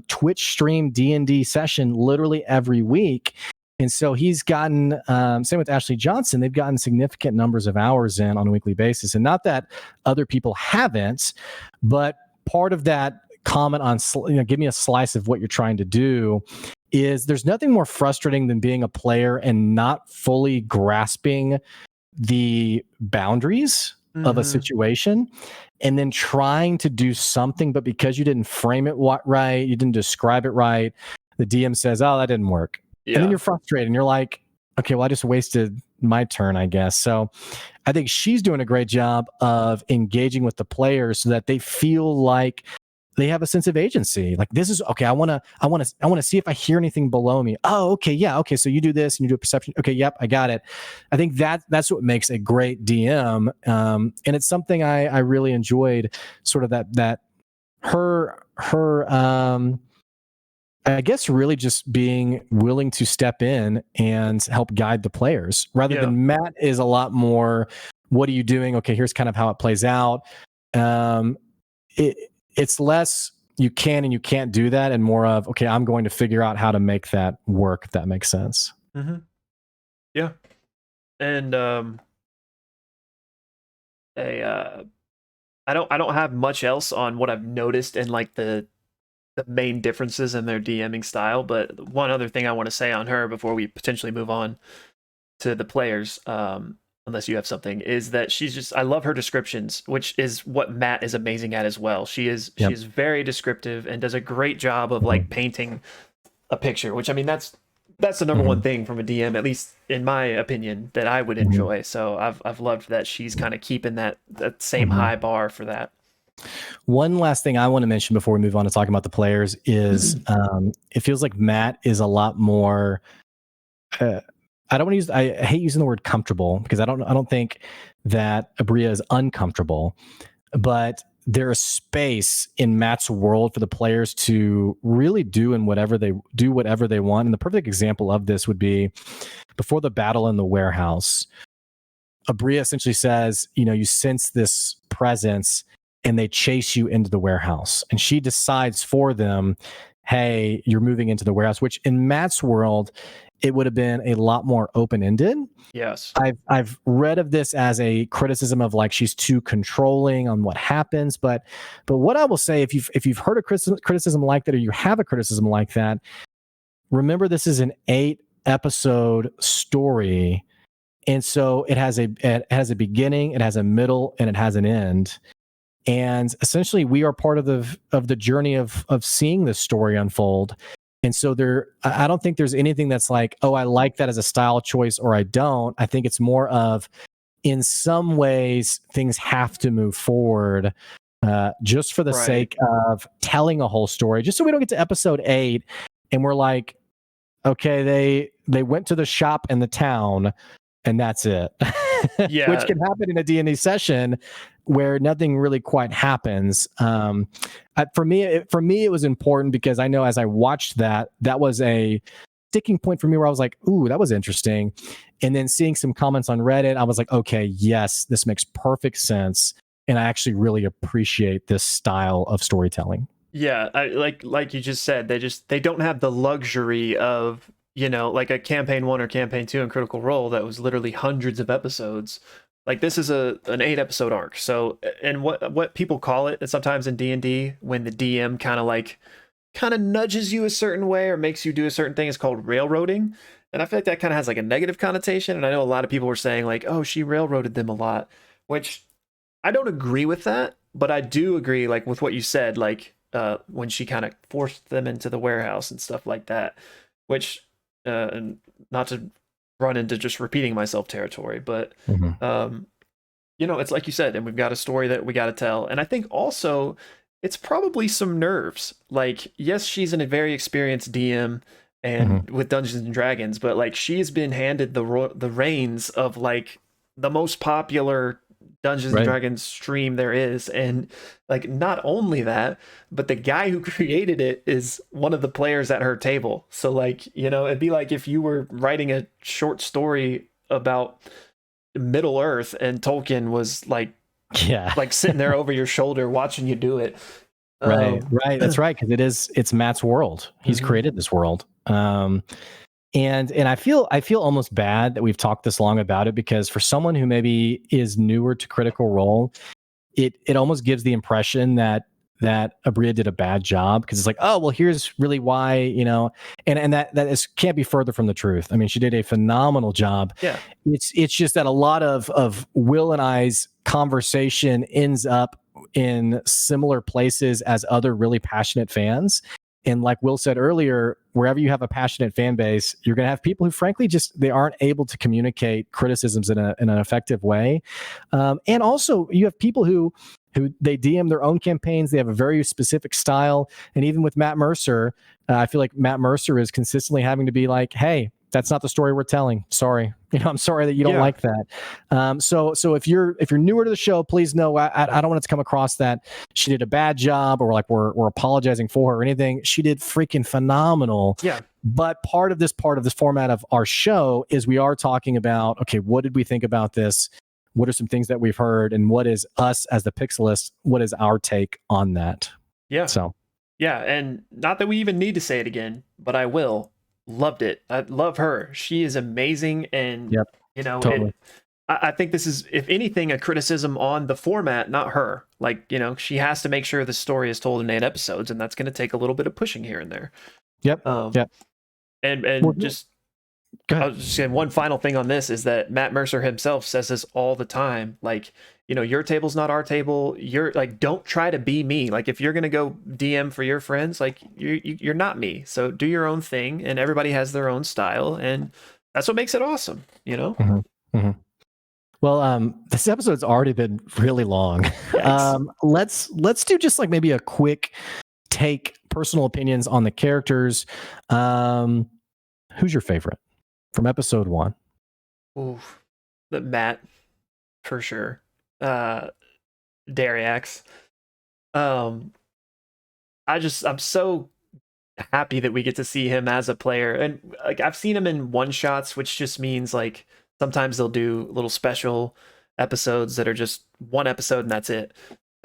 Twitch stream D&D session literally every week. And so he's gotten, same with Ashley Johnson, they've gotten significant numbers of hours in on a weekly basis. And not that other people haven't, but part of that comment on, give me a slice of what you're trying to do, is there's nothing more frustrating than being a player and not fully grasping the boundaries of a situation and then trying to do something, but because you didn't frame it right, you didn't describe it right, the DM says, oh, that didn't work. Yeah. And then you're frustrated and you're like, okay, well, I just wasted my turn, I guess. So I think she's doing a great job of engaging with the players so that they feel like they have a sense of agency. Like, this is okay. I want to see if I hear anything below me. Oh, okay. Yeah. Okay. So you do this and you do a perception. Okay. Yep. I got it. I think that's what makes a great DM. And it's something I really enjoyed, sort of that her I guess really just being willing to step in and help guide the players, rather than Matt is a lot more, what are you doing? Okay, here's kind of how it plays out. It's less you can and you can't do that, and more of, okay, I'm going to figure out how to make that work, if that makes sense. Yeah. And I don't have much else on what I've noticed in like the main differences in their DMing style, but one other thing I want to say on her before we potentially move on to the players, unless you have something, is that I love her descriptions, which is what Matt is amazing at as well. She is very descriptive and does a great job of like painting a picture, which, I mean, that's the number one thing from a DM, at least in my opinion, that I would enjoy. So I've loved that she's kind of keeping that same high bar for that. One last thing I want to mention before we move on to talking about the players is it feels like Matt is a lot more, I hate using the word comfortable, because I don't think that Abria is uncomfortable, but there is space in Matt's world for the players to really do whatever they want. And the perfect example of this would be before the battle in the warehouse. Abria essentially says, you sense this presence and they chase you into the warehouse. And she decides for them, hey, you're moving into the warehouse, which in Matt's world, it would have been a lot more open-ended. Yes. I've read of this as a criticism of like she's too controlling on what happens. But what I will say, if you've heard a criticism like that, or you have a criticism like that, remember this is an 8-episode story. And so it has a beginning, it has a middle, and it has an end. And essentially we are part of the journey of seeing this story unfold. And so I don't think there's anything that's like, oh, I like that as a style choice or I don't. I think it's more of, in some ways things have to move forward, just for the Right. sake of telling a whole story, just so we don't get to episode 8 and we're like, okay, they went to the shop in the town and that's it. Which Yeah. can happen in a D&D session where nothing really quite happens. For me, it was important because I know as I watched that was a sticking point for me where I was like, ooh, that was interesting. And then seeing some comments on Reddit, I was like, okay, yes, this makes perfect sense. And I actually really appreciate this style of storytelling. Yeah, like you just said, they don't have the luxury of, like a campaign 1 or campaign 2 in Critical Role that was literally hundreds of episodes. Like this is an 8 episode arc. So, and what people call it sometimes in D&D, when the DM kind of nudges you a certain way or makes you do a certain thing, is called railroading. And I feel like that kind of has like a negative connotation, and I know a lot of people were saying like, "Oh, she railroaded them a lot," which I don't agree with that, but I do agree like with what you said, like when she kind of forced them into the warehouse and stuff like that, which and not to run into just repeating myself territory, but Mm-hmm. um, it's like you said, and we've got a story that we got to tell, and I think also it's probably some nerves. Like, yes, she's a very experienced DM Mm-hmm. and with Dungeons and Dragons, but like she's been handed the reins of like the most popular Dungeons and Right. Dragons stream there is, and like not only that, but the guy who created it is one of the players at her table. So like, it'd be like if you were writing a short story about Middle Earth and Tolkien was Yeah. like sitting there over your shoulder watching you do it. Right. Um, Right. That's right. Because it's Matt's world. He's mhm. created this world. And I feel almost bad that we've talked this long about it, because for someone who maybe is newer to Critical Role, it almost gives the impression that Abria did a bad job, because it's like, oh well, here's really why, and that can't be further from the truth. I mean, she did a phenomenal job. Yeah, It's just that a lot of Will and I's conversation ends up in similar places as other really passionate fans. And like Will said earlier, wherever you have a passionate fan base, you're going to have people who, frankly, just they aren't able to communicate criticisms in an effective way. And also, you have people who they DM their own campaigns. They have a very specific style. And even with Matt Mercer, I feel like Matt Mercer is consistently having to be like, "Hey, that's not the story we're telling. Sorry, I'm sorry that you don't yeah, like that." So if you're newer to the show, please know I don't want it to come across that she did a bad job, or like we're apologizing for her or anything. She did freaking phenomenal. yeah, But part of this format of our show is we are talking about, okay, what did we think about this? What are some things that we've heard, and what is us as the Pixelists? What is our take on that? yeah, So, yeah. And not that we even need to say it again, but I will. Loved it. I love her. She is amazing, and yep, it. totally. I think this is, if anything, a criticism on the format, not her. Like, she has to make sure the story is told in 8 episodes, and that's going to take a little bit of pushing here and there. Yep, Um, yep. and Well, just go I ahead. was just saying one final thing on this is that Matt Mercer himself says this all the time. Like, your table's not our table. You're like, don't try to be me. Like, if you're gonna go DM for your friends, like you're not me. So do your own thing, and everybody has their own style, and that's what makes it awesome. Mm-hmm. Mm-hmm. Well, this episode's already been really long. Yikes. Let's do just like maybe a quick take, personal opinions on the characters. Who's your favorite from episode 1? Oof. But Matt, for sure. Uh, Dariax. Um, I'm so happy that we get to see him as a player. And like I've seen him in one shots, which just means like sometimes they'll do little special episodes that are just one episode and that's it.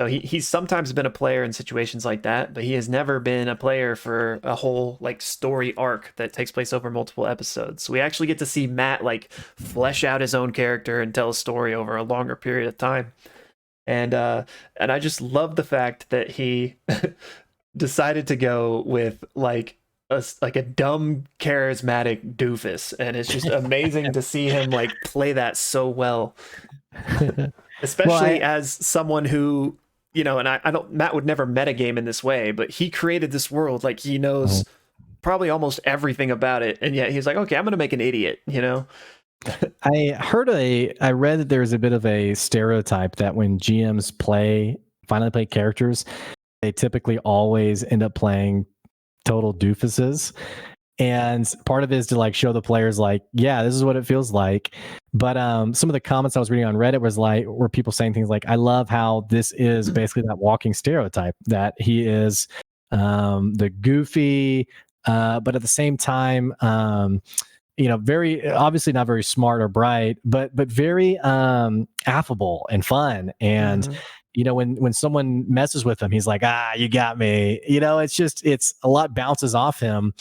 So he's sometimes been a player in situations like that, but he has never been a player for a whole like story arc that takes place over multiple episodes. So we actually get to see Matt like flesh out his own character and tell a story over a longer period of time. And I just love the fact that he decided to go with like like a dumb charismatic doofus, and it's just amazing to see him like play that so well, Well, especially as someone who, and I don't, Matt would never metagame in this way, but he created this world, like he knows probably almost everything about it, and yet he's like, okay, I'm gonna make an idiot. I read that there's a bit of a stereotype that when GMs finally play characters, they typically always end up playing total doofuses. And part of it is to like show the players like, yeah, this is what it feels like. But some of the comments I was reading on Reddit were people saying things like, I love how this is basically that walking stereotype, that he is the goofy, but at the same time, very obviously not very smart or bright, but very affable and fun. And when someone messes with him, he's like, you got me. It's a lot bounces off him.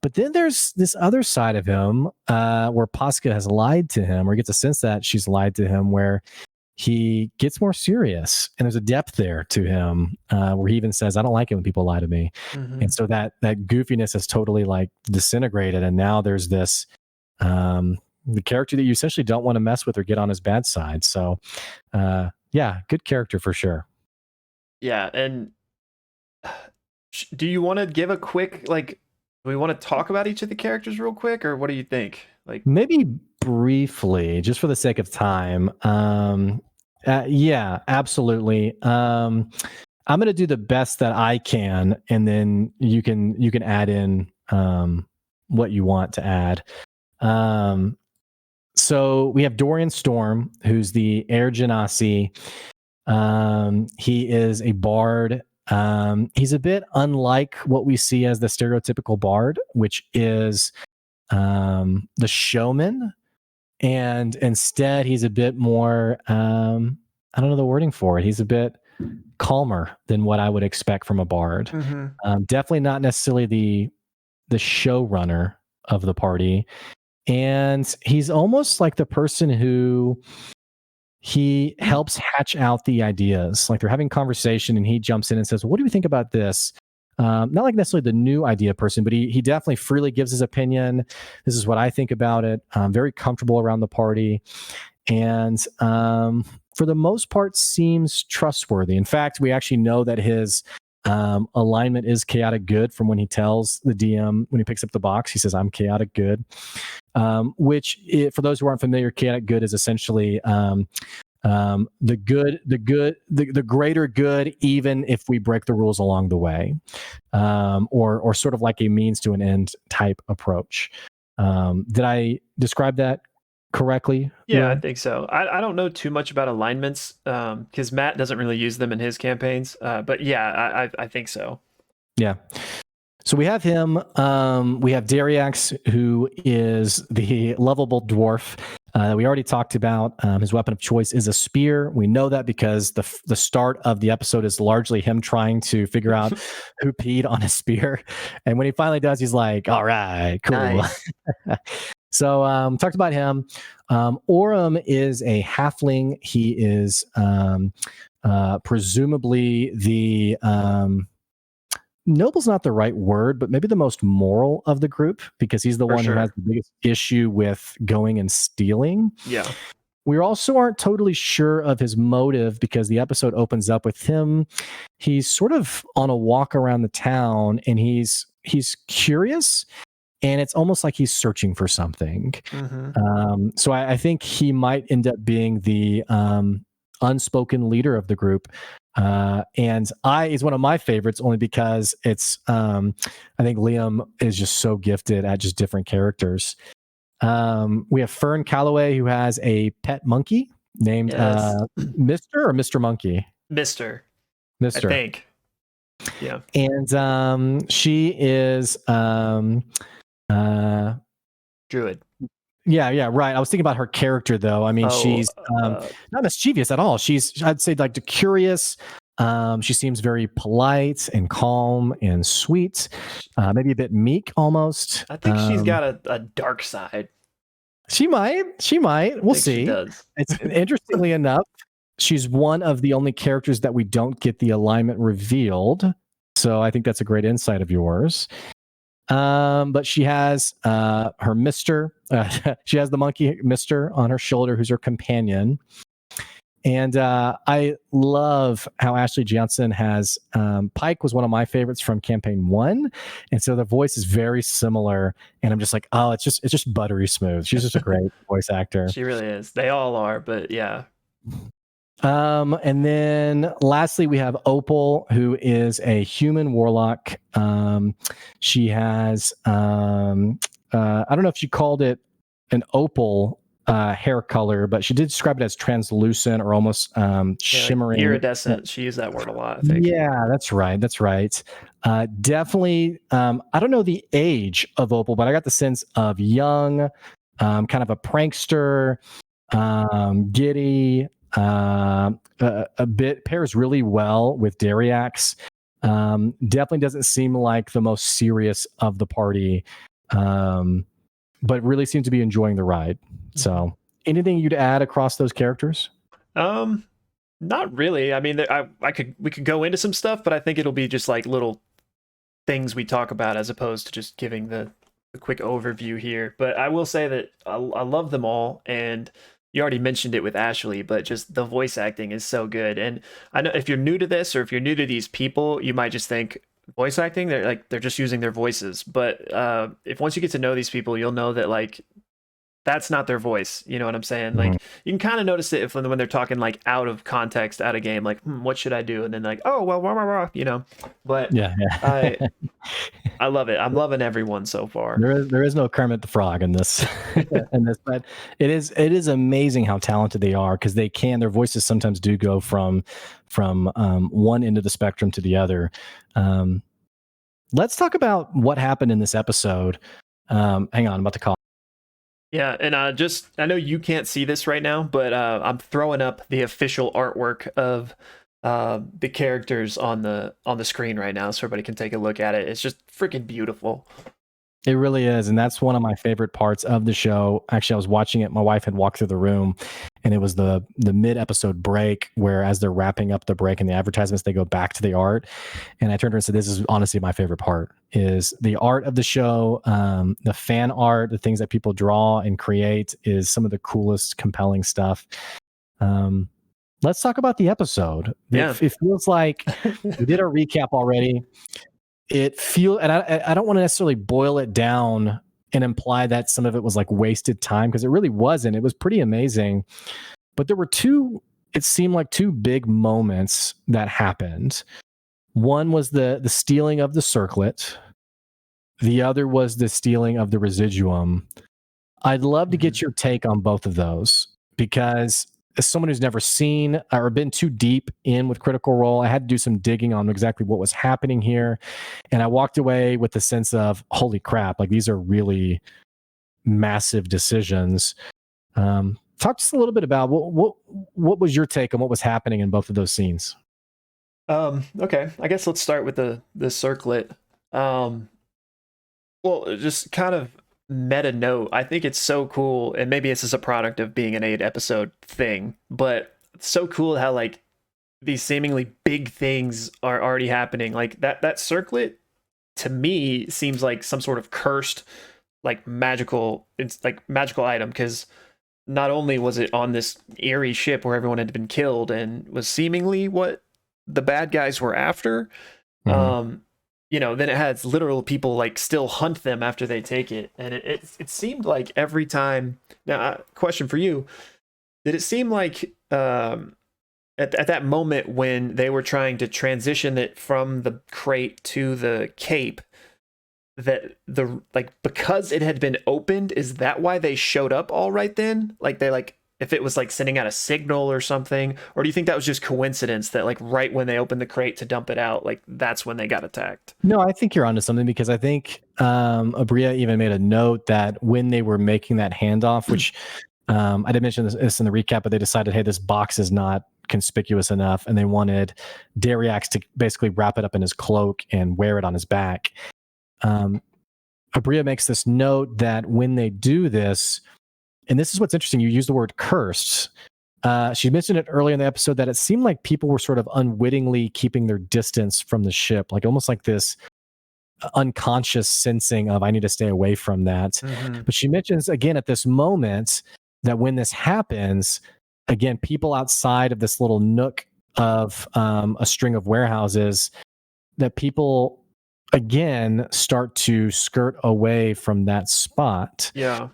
But then there's this other side of him where Posca has lied to him, or gets a sense that she's lied to him, where he gets more serious, and there's a depth there to him where he even says, I don't like it when people lie to me. And so that goofiness has totally like disintegrated, and now there's this the character that you essentially don't want to mess with or get on his bad side. So yeah, good character for sure. Yeah, and do you want to give a quick, like, do we want to talk about each of the characters real quick, or what do you think? Like, maybe briefly, just for the sake of time. Yeah, absolutely. I'm going to do the best that I can, and then you can add in what you want to add. So we have Dorian Storm, who's the Air Genasi. He is a bard. He's a bit unlike what we see as the stereotypical bard, which is the showman. And instead, he's a bit more, I don't know the wording for it. He's a bit calmer than what I would expect from a bard. Definitely not necessarily the showrunner of the party. And he's almost like the person who he helps hatch out the ideas. Like they're having conversation and he jumps in and says, what do you think about this? Not like necessarily the new idea person, but he definitely freely gives his opinion. This is what I think about it. I'm very comfortable around the party. And for the most part, seems trustworthy. In fact, we actually know that his alignment is chaotic good from when he tells the DM, when he picks up the box, he says, I'm chaotic good. Which, for those who aren't familiar, chaotic good is essentially the greater good, even if we break the rules along the way, or sort of like a means to an end type approach. Did I describe that correctly? Yeah, Will? I think so. I don't know too much about alignments because Matt doesn't really use them in his campaigns. But yeah, I think so. Yeah. So we have him. We have Dariax, who is the lovable dwarf we already talked about. His weapon of choice is a spear. We know that because the start of the episode is largely him trying to figure out who peed on a spear. And when he finally does, he's like, all right, cool. Nice. So talked about him. Orem is a halfling. He is presumably the... noble's not the right word, but maybe the most moral of the group, because he's the one who has the biggest issue with going and stealing. Yeah. We also aren't totally sure of his motive because the episode opens up with him. He's sort of on a walk around the town and he's curious, and it's almost like he's searching for something. So I think he might end up being the unspoken leader of the group. And is one of my favorites only because it's I think Liam is just so gifted at just different characters. We have Fern Calloway, who has a pet monkey named Mr. or Mr. Monkey. Mr. I think. Yeah. And she is Druid. Yeah, right. I was thinking about her character, though. I mean, she's not mischievous at all. I'd say, like, curious. She seems very polite and calm and sweet, maybe a bit meek almost. I think she's got a dark side. She might. We'll see. She does. It's interestingly enough, she's one of the only characters that we don't get the alignment revealed. So I think that's a great insight of yours. But she has her Mister. She has the monkey Mister on her shoulder, who's her companion. And I love how Ashley Johnson has Pike was one of my favorites from campaign 1, and so the voice is very similar. And I'm just like, oh, it's just buttery smooth. She's just a great voice actor. She really is. They all are, but yeah. And then lastly, we have Opal, who is a human warlock. She has I don't know if she called it an opal hair color, but she did describe it as translucent or almost shimmering. Iridescent. She used that word a lot, I think. Yeah, that's right. That's right. Definitely. I don't know the age of Opal, but I got the sense of young, kind of a prankster, giddy, a bit pairs really well with Dariax. Definitely doesn't seem like the most serious of the party, but really seems to be enjoying the ride. So, anything you'd add across those characters? Not really. I mean, we could go into some stuff, but I think it'll be just like little things we talk about as opposed to just giving the quick overview here. But I will say that I love them all, and you already mentioned it with Ashley, but just the voice acting is so good. And I know if you're new to this or if you're new to these people, you might just think voice acting, they're just using their voices. But if once you get to know these people, you'll know that like that's not their voice. You know what I'm saying? Mm-hmm. Like you can kind of notice it when they're talking like out of context, out of game, like, what should I do? And then like, oh, well, rah, rah, rah, you know, but yeah. I love it. I'm loving everyone so far. There is no Kermit the Frog in this, but it is amazing how talented they are, because their voices sometimes do go from one end of the spectrum to the other. Let's talk about what happened in this episode. Hang on, I'm about to call. Yeah, and I know you can't see this right now, but I'm throwing up the official artwork of the characters on the screen right now, so everybody can take a look at it. It's just freaking beautiful. It really is, and that's one of my favorite parts of the show. Actually, I was watching it. My wife had walked through the room, and it was the mid-episode break where, as they're wrapping up the break and the advertisements, they go back to the art. And I turned to her and said, "This is honestly my favorite part: is the art of the show, the fan art, the things that people draw and create is some of the coolest, compelling stuff." Let's talk about the episode. Yeah. It feels like we did a recap already. And I don't want to necessarily boil it down and imply that some of it was like wasted time, because it really wasn't. It was pretty amazing. But there were it seemed like two big moments that happened. One was the stealing of the circlet. The other was the stealing of the residuum. I'd love to get your take on both of those, because as someone who's never seen or been too deep in with Critical Role, I had to do some digging on exactly what was happening here. And I walked away with the sense of, holy crap, like these are really massive decisions. Talk to us a little bit about what was your take on what was happening in both of those scenes? Okay, I guess let's start with the circlet. Well, just kind of meta note, I think it's so cool, and maybe this is a product of being an 8-episode thing, but it's so cool how like these seemingly big things are already happening. Like that circlet to me seems like some sort of cursed, like magical item, because not only was it on this eerie ship where everyone had been killed and was seemingly what the bad guys were after, then it has literal people like still hunt them after they take it. And it seemed like every time. Now, question for you: did it seem like at that moment when they were trying to transition it from the crate to the cape, that because it had been opened, is that why they showed up all right then? Like they if it was like sending out a signal or something, or do you think that was just coincidence that like right when they opened the crate to dump it out, like that's when they got attacked? No, I think you're onto something, because I think Abria even made a note that when they were making that handoff, which I didn't mention this in the recap, but they decided, hey, this box is not conspicuous enough, and they wanted Dariax to basically wrap it up in his cloak and wear it on his back. Abria makes this note that when they do this, and this is what's interesting, you use the word cursed. She mentioned it earlier in the episode that it seemed like people were sort of unwittingly keeping their distance from the ship, like almost like this unconscious sensing of I need to stay away from that. Mm-hmm. But she mentions again at this moment that when this happens, again, people outside of this little nook of a string of warehouses, that people again start to skirt away from that spot. Yeah.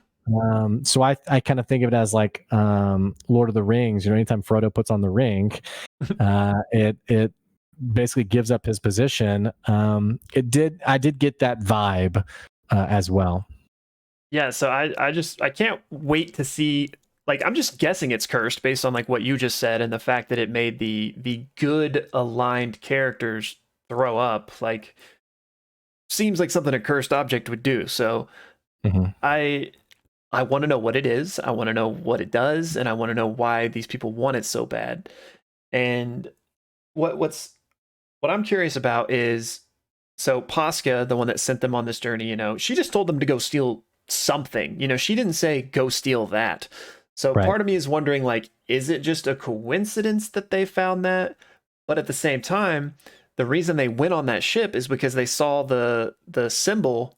So I kind of think of it as like Lord of the Rings. Anytime Frodo puts on the ring, it basically gives up his position. I did get that vibe as well. Yeah, so I can't wait to see, like, I'm just guessing it's cursed based on like what you just said and the fact that it made the good aligned characters throw up. Like, seems like something a cursed object would do. So Mm-hmm. I want to know what it is. I want to know what it does, and I want to know why these people want it so bad. And what's what I'm curious about is, so Posca, the one that sent them on this journey, she just told them to go steal something. She didn't say go steal that. So Right. part of me is wondering, like, is it just a coincidence that they found that? But at the same time, the reason they went on that ship is because they saw the symbol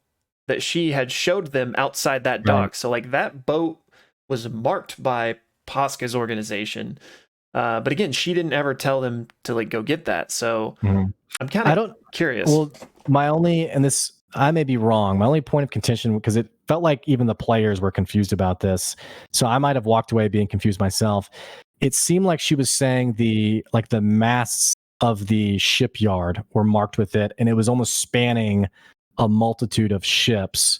that she had showed them outside that Right. dock. So like that boat was marked by Posca's organization. But again, she didn't ever tell them to like go get that. So Mhm. I'm kind I of don't. curious. Well, my only, and this, I may be wrong. My only point of contention, because it felt like even the players were confused about this, so I might have walked away being confused myself. It seemed like she was saying the masts of the shipyard were marked with it, and it was almost spanning a multitude of ships.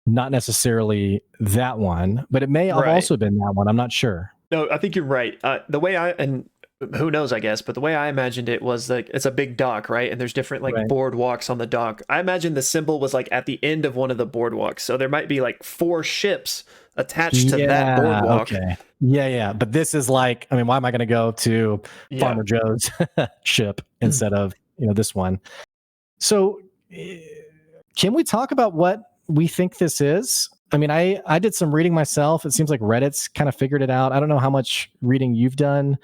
Not necessarily that one, but it may have Right. also been that one. I'm not sure. No, I think you're right. The way and who knows, I guess, but the way I imagined it was like it's a big dock, right? And there's different like Right. boardwalks on the dock. I imagine the symbol was like at the end of one of the boardwalks. So there might be like four ships attached to that Yeah. boardwalk. Okay. Yeah. Yeah. But this is like, I mean, why am I going to go to Yeah. Farmer Joe's ship instead of this one? So, eh, can we talk about what we think this is? I mean, I did some reading myself. It seems like Reddit's kind of figured it out. I don't know how much reading you've done.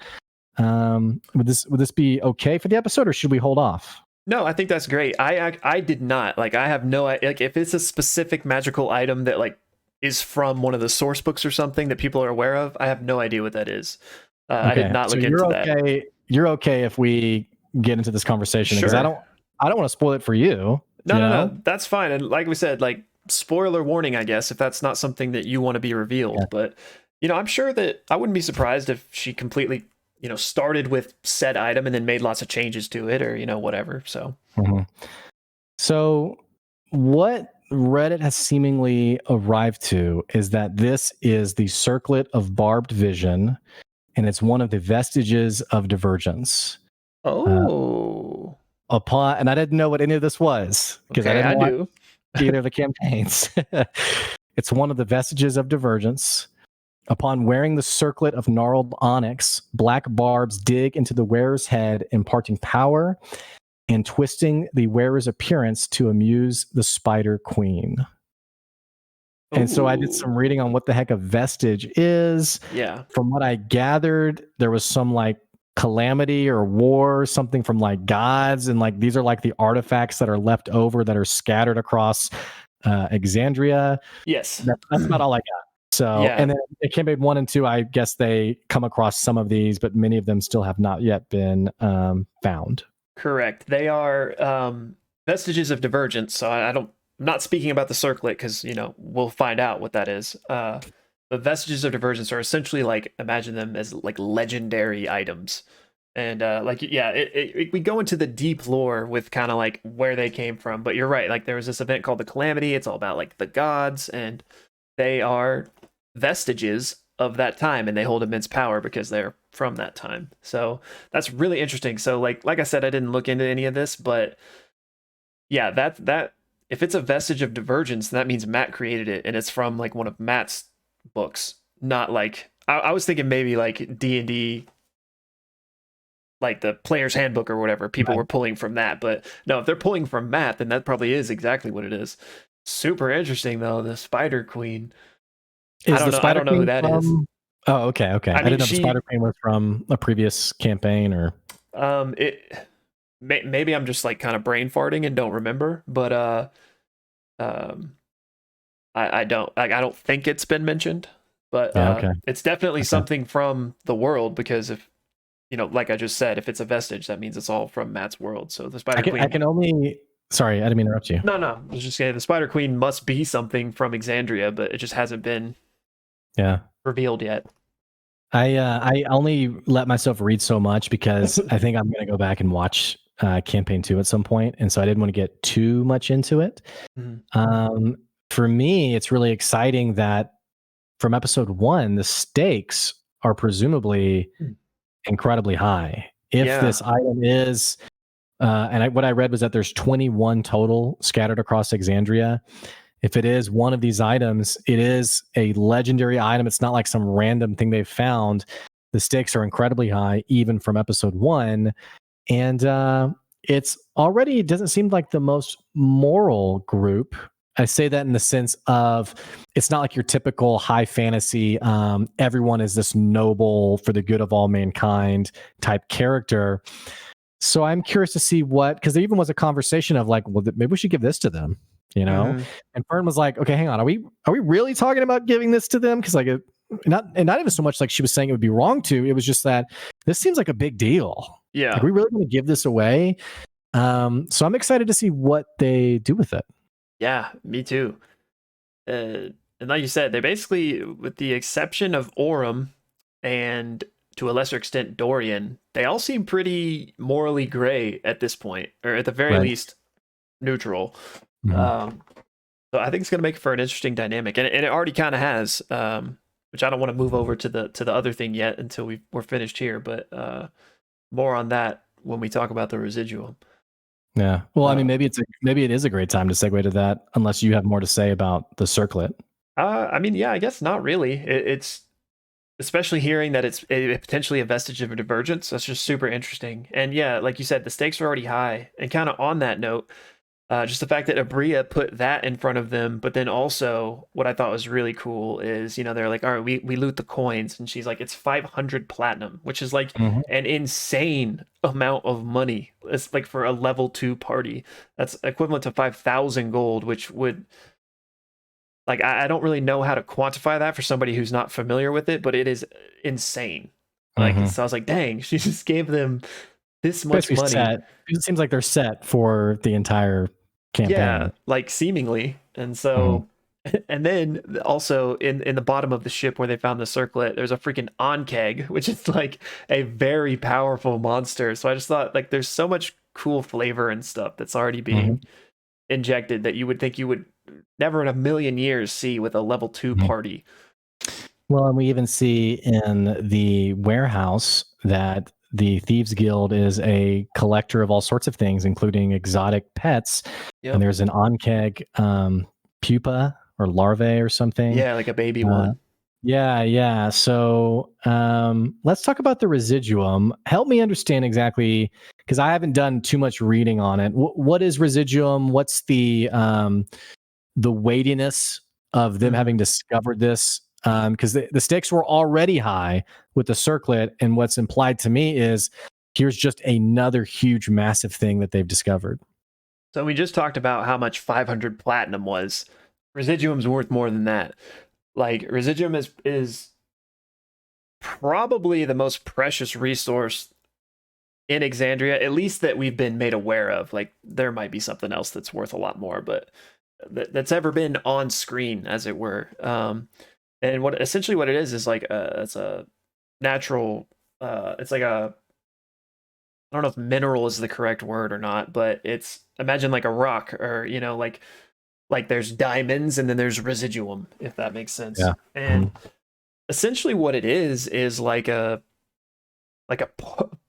Would this be okay for the episode, or should we hold off? No, I think that's great. I did not like. I have no like if it's a specific magical item that like is from one of the source books or something that people are aware of. I have no idea what that is. I did Okay, not so look you're into that. okay. You're okay if we get into this conversation because I Sure. don't. I don't want to spoil it for you. No, no, no. That's fine. And like we said, like spoiler warning, I guess, if that's not something that you want to be Yeah. revealed. But I'm sure that I wouldn't be surprised if she completely, started with said item and then made lots of changes to it or, whatever. So Mhm. So, what Reddit has seemingly arrived to is that this is the circlet of barbed vision, and it's one of the vestiges of divergence. Uh, oh. and I didn't know what any of this was because I Okay, didn't I watch do. either of the campaigns. It's one of the vestiges of divergence. Upon wearing the circlet of gnarled onyx, black barbs dig into the wearer's head, imparting power and twisting the wearer's appearance to amuse the Spider Queen. And so I did Ooh. some reading on what the heck a vestige is. Yeah. From what I gathered, there was some like calamity or war, something from like gods, and like these are like the artifacts that are left over that are scattered across Exandria. Yes. That's about all I got. So, Yeah. and then it came in 1 and 2. I guess they come across some of these, but many of them still have not yet been found. Correct. They are vestiges of divergence. So I'm not speaking about the circlet because, we'll find out what that is. The vestiges of divergence are essentially like, imagine them as like legendary items. And like, yeah, we go into the deep lore with kind of like where they came from. But you're right. Like, there was this event called the Calamity. It's all about like the gods, and they are vestiges of that time, and they hold immense power because they're from that time. So that's really interesting. So like I said, I didn't look into any of this, but yeah, that if it's a vestige of divergence, that means Matt created it, and it's from like one of Matt's books, not like I was thinking maybe like D&D, like the player's handbook or whatever. People Right. were pulling from that, but no, if they're pulling from Matt, then that probably is exactly what it is. Super interesting though, the Spider Queen. I Is don't the know. I Spider don't know who Queen that is. from? Oh, okay, okay. I I mean, didn't know the Spider Queen was from a previous campaign or. it. maybe I'm just like kind of brain farting and don't remember, but um, I don't think it's been mentioned, but Yeah. Okay. it's definitely Okay. something from the world because if like I just said, if it's a vestige, that means it's all from Matt's world. So the Spider I Queen. can only. Sorry, I didn't mean to interrupt you. No, I was just saying the Spider Queen must be something from Exandria, but it just hasn't been Yeah. revealed yet. I only let myself read so much because I think I'm gonna go back and watch campaign 2 at some point, and so I didn't want to get too much into it. Mhm. Um, for me, it's really exciting that from episode 1, the stakes are presumably incredibly high. If Yeah. this item is, what I read was that there's 21 total scattered across Exandria. If it is one of these items, it is a legendary item. It's not like some random thing they've found. The stakes are incredibly high, even from episode 1. And it's already doesn't seem like the most moral group. I say that in the sense of it's not like your typical high fantasy, everyone is this noble for the good of all mankind type character. So I'm curious to see because there even was a conversation of like, well, maybe we should give this to them, you know? Hmm. And Fern was like, okay, hang on, are we really talking about giving this to them? Because like, not even so much like she was saying it would be wrong to. It was just that this seems like a big deal. Like, Yeah. we really going to give this away? So I'm excited to see what they do with it. Yeah. Me too. And like you said, they basically, with the exception of Orem and to a lesser extent Dorian, they all seem pretty morally gray at this point, or at the very Right. least neutral. Mhm. Um, so I think it's going to make for an interesting dynamic, and it already kind of has. Which I don't want to move over to the other thing yet until we're finished here, but more on that when we talk about the residuum. Yeah. Well, I mean, Uh, maybe it is a great time to segue to that, unless you have more to say about the circlet. I mean, yeah, I guess not really. It's especially hearing that it's potentially a vestige of a divergence. That's just super interesting. And yeah, like you said, the stakes are already high. And kind of on that note, just the fact that Abria put that in front of them, but then also what I thought was really cool is, they're like, all right, we loot the coins. And she's like, it's 500 platinum, which is like Mhm. an insane amount of money. It's like for a level 2 party. That's equivalent to 5,000 gold, which would, like, I don't really know how to quantify that for somebody who's not familiar with it, but it is insane. Like, Mhm. so I was like, dang, she just gave them this much Basically money. set. It seems like they're set for the entire Yeah, campaign. like seemingly. And Mhm. so, and then also in the bottom of the ship where they found the circlet, there's a freaking Onkeg, which is like a very powerful monster. So I just thought, like, there's so much cool flavor and stuff that's already Mhm. being injected that you would think you would never in a million years see with a level 2 Mhm. party. Well, and we even see in the warehouse that the Thieves Guild is a collector of all sorts of things, including exotic pets. And Yep. there's an Onkeg pupa or larvae or something. Yeah, like a baby Uh, one. yeah, yeah. So let's talk about the residuum. Help me understand exactly, because I haven't done too much reading on it. What is residuum? What's the weightiness of them Mhm. having discovered this? Because the stakes were already high with the circlet, and what's implied to me is here's just another huge, massive thing that they've discovered. So we just talked about how much 500 platinum was. Residuum's worth more than that. Like residuum is probably the most precious resource in Exandria, at least that we've been made aware of. Like there might be something else that's worth a lot more, but that's ever been on screen, as it were. And what it is like it's a natural. It's like a, I don't know if mineral is the correct word or not, but it's, imagine like a rock, or like there's diamonds and then there's residuum, if that makes sense. Yeah. And Mhm. essentially what it is like a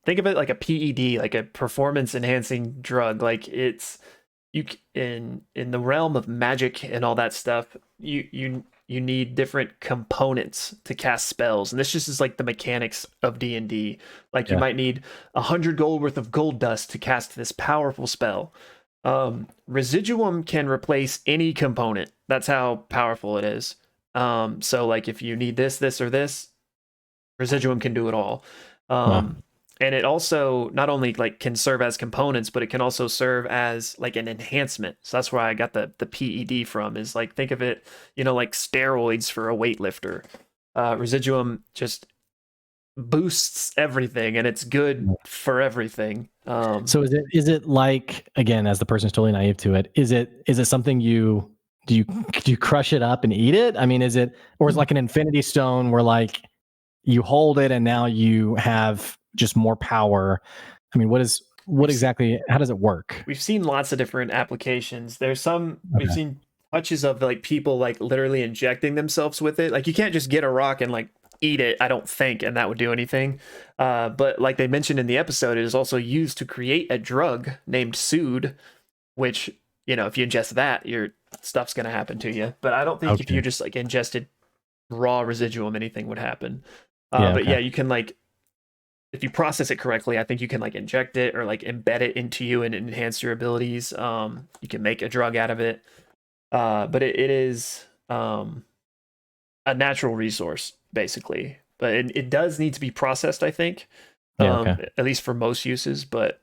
think of it like a PED, like a performance enhancing drug. Like it's, in the realm of magic and all that stuff, you need different components to cast spells, and this just is like the mechanics of D&D. Like you Yeah. might need 100 gold worth of gold dust to cast this powerful spell. Residuum can replace any component. That's how powerful it is. So like if you need this or this, residuum can do it all. Wow. Um, And it also not only like can serve as components, but it can also serve as like an enhancement. So that's where I got the PED from. Is like, think of it, like steroids for a weightlifter. Residuum just boosts everything, and it's good for everything. So is it like, again, as the person's totally naive to it, is it something do you crush it up and eat it? I mean, is it, or is it like an infinity stone where like you hold it and now you have just more power? I mean, what we've se- exactly, how does it work? we've seen lots of different applications. There's some we've Okay. seen touches of like people like literally injecting themselves with it. Like you can't just get a rock and like eat it, I don't think, and that would do anything. But like they mentioned in the episode, it is also used to create a drug named Sood, which, if you ingest that, your stuff's gonna happen to you. But I don't think if Okay. you just like ingested raw residuum, anything would happen. Yeah. But Okay. yeah, you can like, if you process it correctly, I think you can like inject it or like embed it into you and enhance your abilities. You can make a drug out of it. But it is a natural resource basically. But it does need to be processed, I think, Yeah. Okay. at least for most uses. But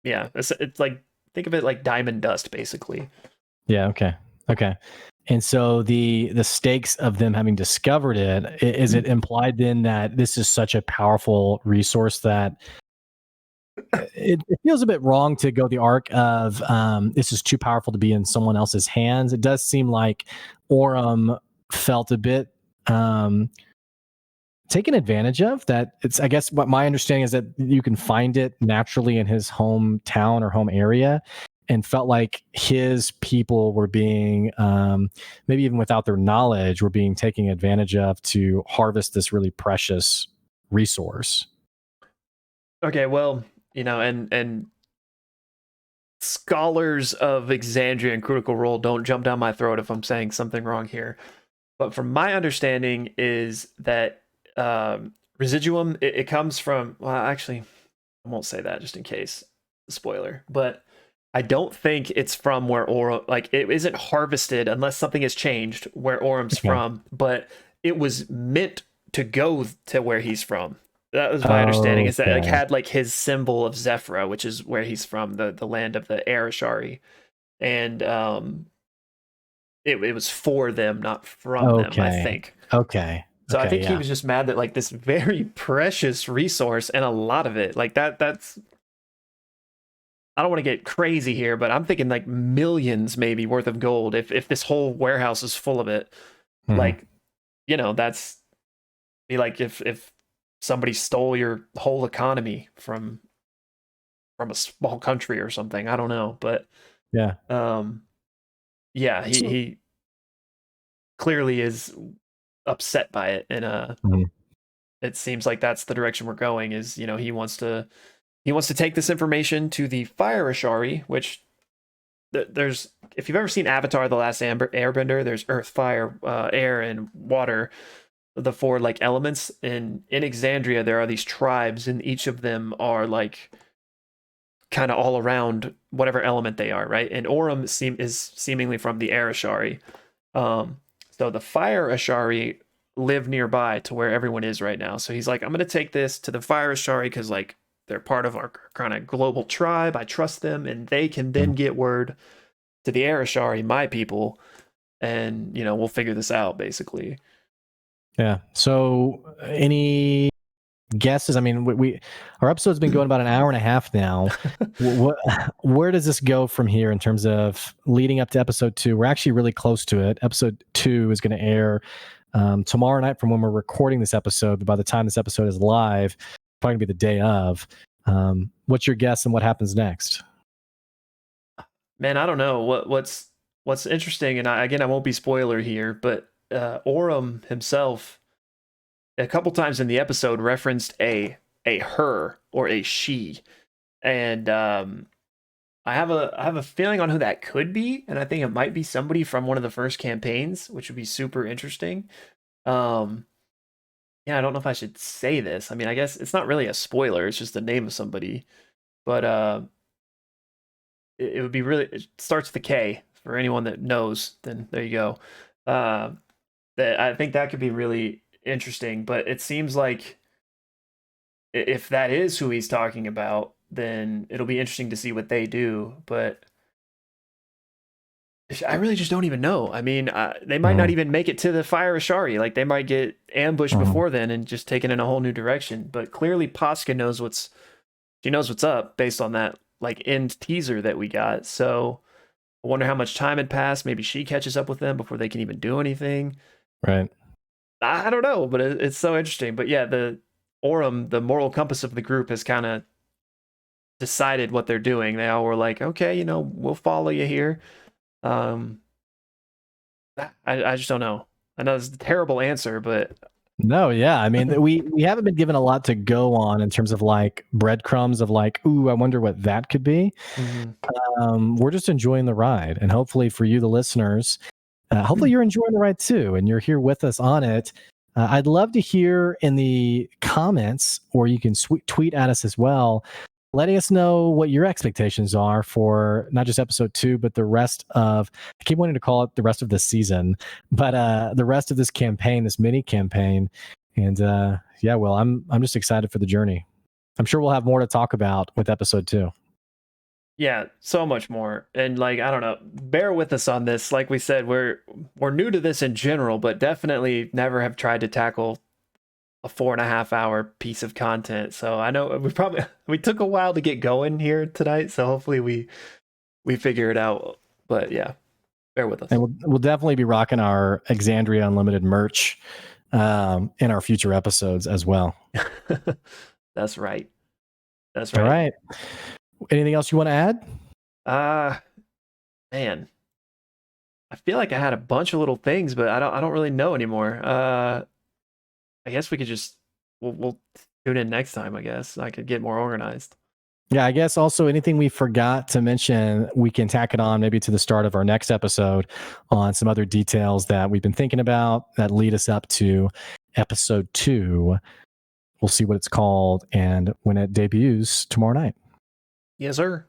yeah, it's like, think of it like diamond dust basically. Yeah. Okay. Okay. And so the stakes of them having discovered it, is it implied then that this is such a powerful resource that it feels a bit wrong to go the arc of this is too powerful to be in someone else's hands? It does seem like Orem felt a bit taken advantage of. That it's, I guess what my understanding is, that you can find it naturally in his hometown or home area, and felt like his people were being maybe even without their knowledge were being taken advantage of to harvest this really precious resource. Okay, well, and scholars of Exandria and Critical Role, don't jump down my throat if I'm saying something wrong here. But from my understanding is that residuum, it comes from, well, actually, I won't say that just in case, spoiler. But I don't think it's from where Orem, like it isn't harvested unless something has changed where Orem's Okay. from, but it was meant to go to where he's from. That was my understanding, is that it like Okay. had like his symbol of Zephyra, which is where he's from, the land of the air Ashari. And it was for them, not from them, I Okay. think. Okay. So I Okay. think he Yeah. was just mad that like this very precious resource, and a lot of it, like that's, I don't want to get crazy here, but I'm thinking like millions maybe worth of gold if this whole warehouse is full of it. Mhm. Like, that's be like if somebody stole your whole economy from a small country or something. I don't know, but Yeah. um yeah, he So, he clearly is upset by it, and mhm. it seems like that's the direction we're going, is, he wants to take this information to the Fire Ashari, which there's, if you've ever seen Avatar: The Last Airbender, there's earth, fire, air, and water, the four like elements. In Exandria, there are these tribes, and each of them are like kind of all around whatever element they are, right? And Orem is seemingly from the air Ashari. Um, so the fire Ashari live nearby to where everyone is right now. So he's like, I'm gonna take this to the fire Ashari because like they're part of our kind of global tribe. I trust them, and they can then get word to the air Ashari, my people, and we'll figure this out basically. Yeah. So, any guesses? I mean, we our episode's been going about an hour and a half now. What where does this go from here in terms of leading up to episode 2? We're actually really close to it. Episode 2 is going to air tomorrow night from when we're recording this episode. But by the time this episode is live, probably gonna be the day of. What's your guess and what happens next? Man, I don't know what's interesting, and again, I won't be spoiler here, but Orem himself, a couple times in the episode, referenced a her or a she, and I have a feeling on who that could be, and I think it might be somebody from one of the first campaigns, which would be super interesting. Um, yeah, I don't know if I should say this. I mean, I guess it's not really a spoiler; it's just the name of somebody. But it would be really. It starts with a K for anyone that knows. Then there you go. Uh, that I think that could be really interesting. But it seems like if that is who he's talking about, then it'll be interesting to see what they do. But I really just don't even know. I mean, they might not Mhm. even make it to the Fire Ashari. Like they might get ambushed Mhm. before then and just taken in a whole new direction. But clearly, Posca knows she knows what's up based on that like end teaser that we got. So I wonder how much time had passed. Maybe she catches up with them before they can even do anything. Right. I don't know, but it's so interesting. But yeah, the Aurum, the moral compass of the group, has kind of decided what they're doing. They all were like, okay, we'll follow you here. Um, I just don't know. I know it's a terrible answer, but No, yeah. I mean, we haven't been given a lot to go on in terms of like breadcrumbs of like, ooh, I wonder what that could be. mhm. We're just enjoying the ride, and hopefully for you, the listeners, hopefully you're enjoying the ride too, and you're here with us on it. I'd love to hear in the comments, or you can tweet at us as well, letting us know what your expectations are for not just episode 2, but the rest of, I keep wanting to call it the rest of the season, but the rest of this campaign, this mini campaign. And yeah, well, I'm just excited for the journey. I'm sure we'll have more to talk about with episode 2. Yeah, so much more. And like, I don't know, bear with us on this. Like we said, we're new to this in general, but definitely never have tried to tackle a 4.5 hour piece of content. So I know we took a while to get going here tonight. So hopefully we figure it out. But yeah, bear with us. And we'll definitely be rocking our Exandria Unlimited merch in our future episodes as well. That's right. That's All right. right. Anything else you want to add? Uh Man, I feel like I had a bunch of little things, but I don't really know anymore. I guess we could just we'll tune in next time, I guess. I could get more organized. Yeah, I guess also anything we forgot to mention, we can tack it on maybe to the start of our next episode on some other details that we've been thinking about that lead us up to episode 2. We'll see what it's called and when it debuts tomorrow night. Yes, sir.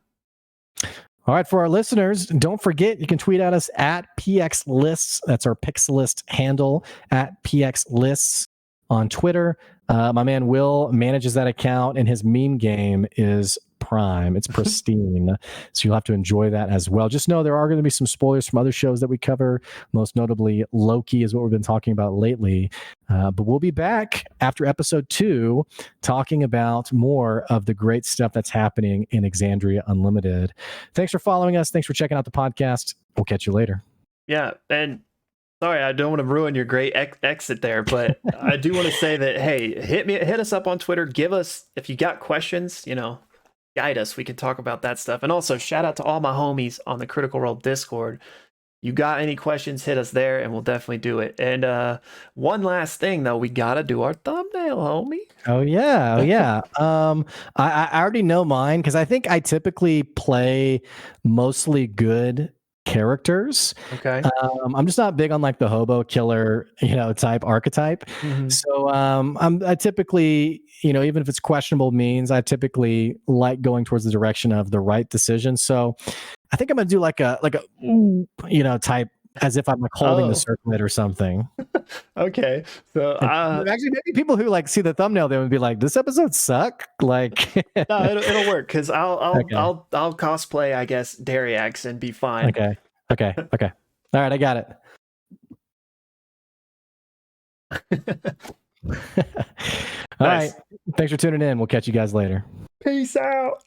All right, for our listeners, don't forget you can tweet at us at PXLists. That's our Pixelist handle at PXLists on Twitter. My man Will manages that account, and his meme game is prime. It's pristine. So you'll have to enjoy that as well. Just know there are going to be some spoilers from other shows that we cover. Most notably, Loki is what we've been talking about lately. But we'll be back after episode 2 talking about more of the great stuff that's happening in Exandria Unlimited. Thanks for following us. Thanks for checking out the podcast. We'll catch you later. Yeah, and sorry, I don't want to ruin your great exit there, but I do want to say that hey, hit us up on Twitter. Give us if you got questions, guide us. We can talk about that stuff. And also shout out to all my homies on the Critical Role Discord. You got any questions, hit us there and we'll definitely do it. And one last thing though, we gotta do our thumbnail, homie. Oh yeah, oh yeah. I already know mine because I think I typically play mostly good characters. Okay. I'm just not big on like the hobo killer, type archetype. Mm-hmm. So I typically, even if it's questionable means, I typically like going towards the direction of the right decision. So I think I'm gonna do like a type as if I'm like holding the Oh, circlet or something. okay. So And actually, maybe people who like see the thumbnail, they would be like, "This episode suck." Like, no, it'll work because I'll I'll okay, I'll I'll cosplay, I guess, Dariax and be fine. okay, okay. All right, I got it. All right. Nice. Thanks for tuning in. We'll catch you guys later. Peace out.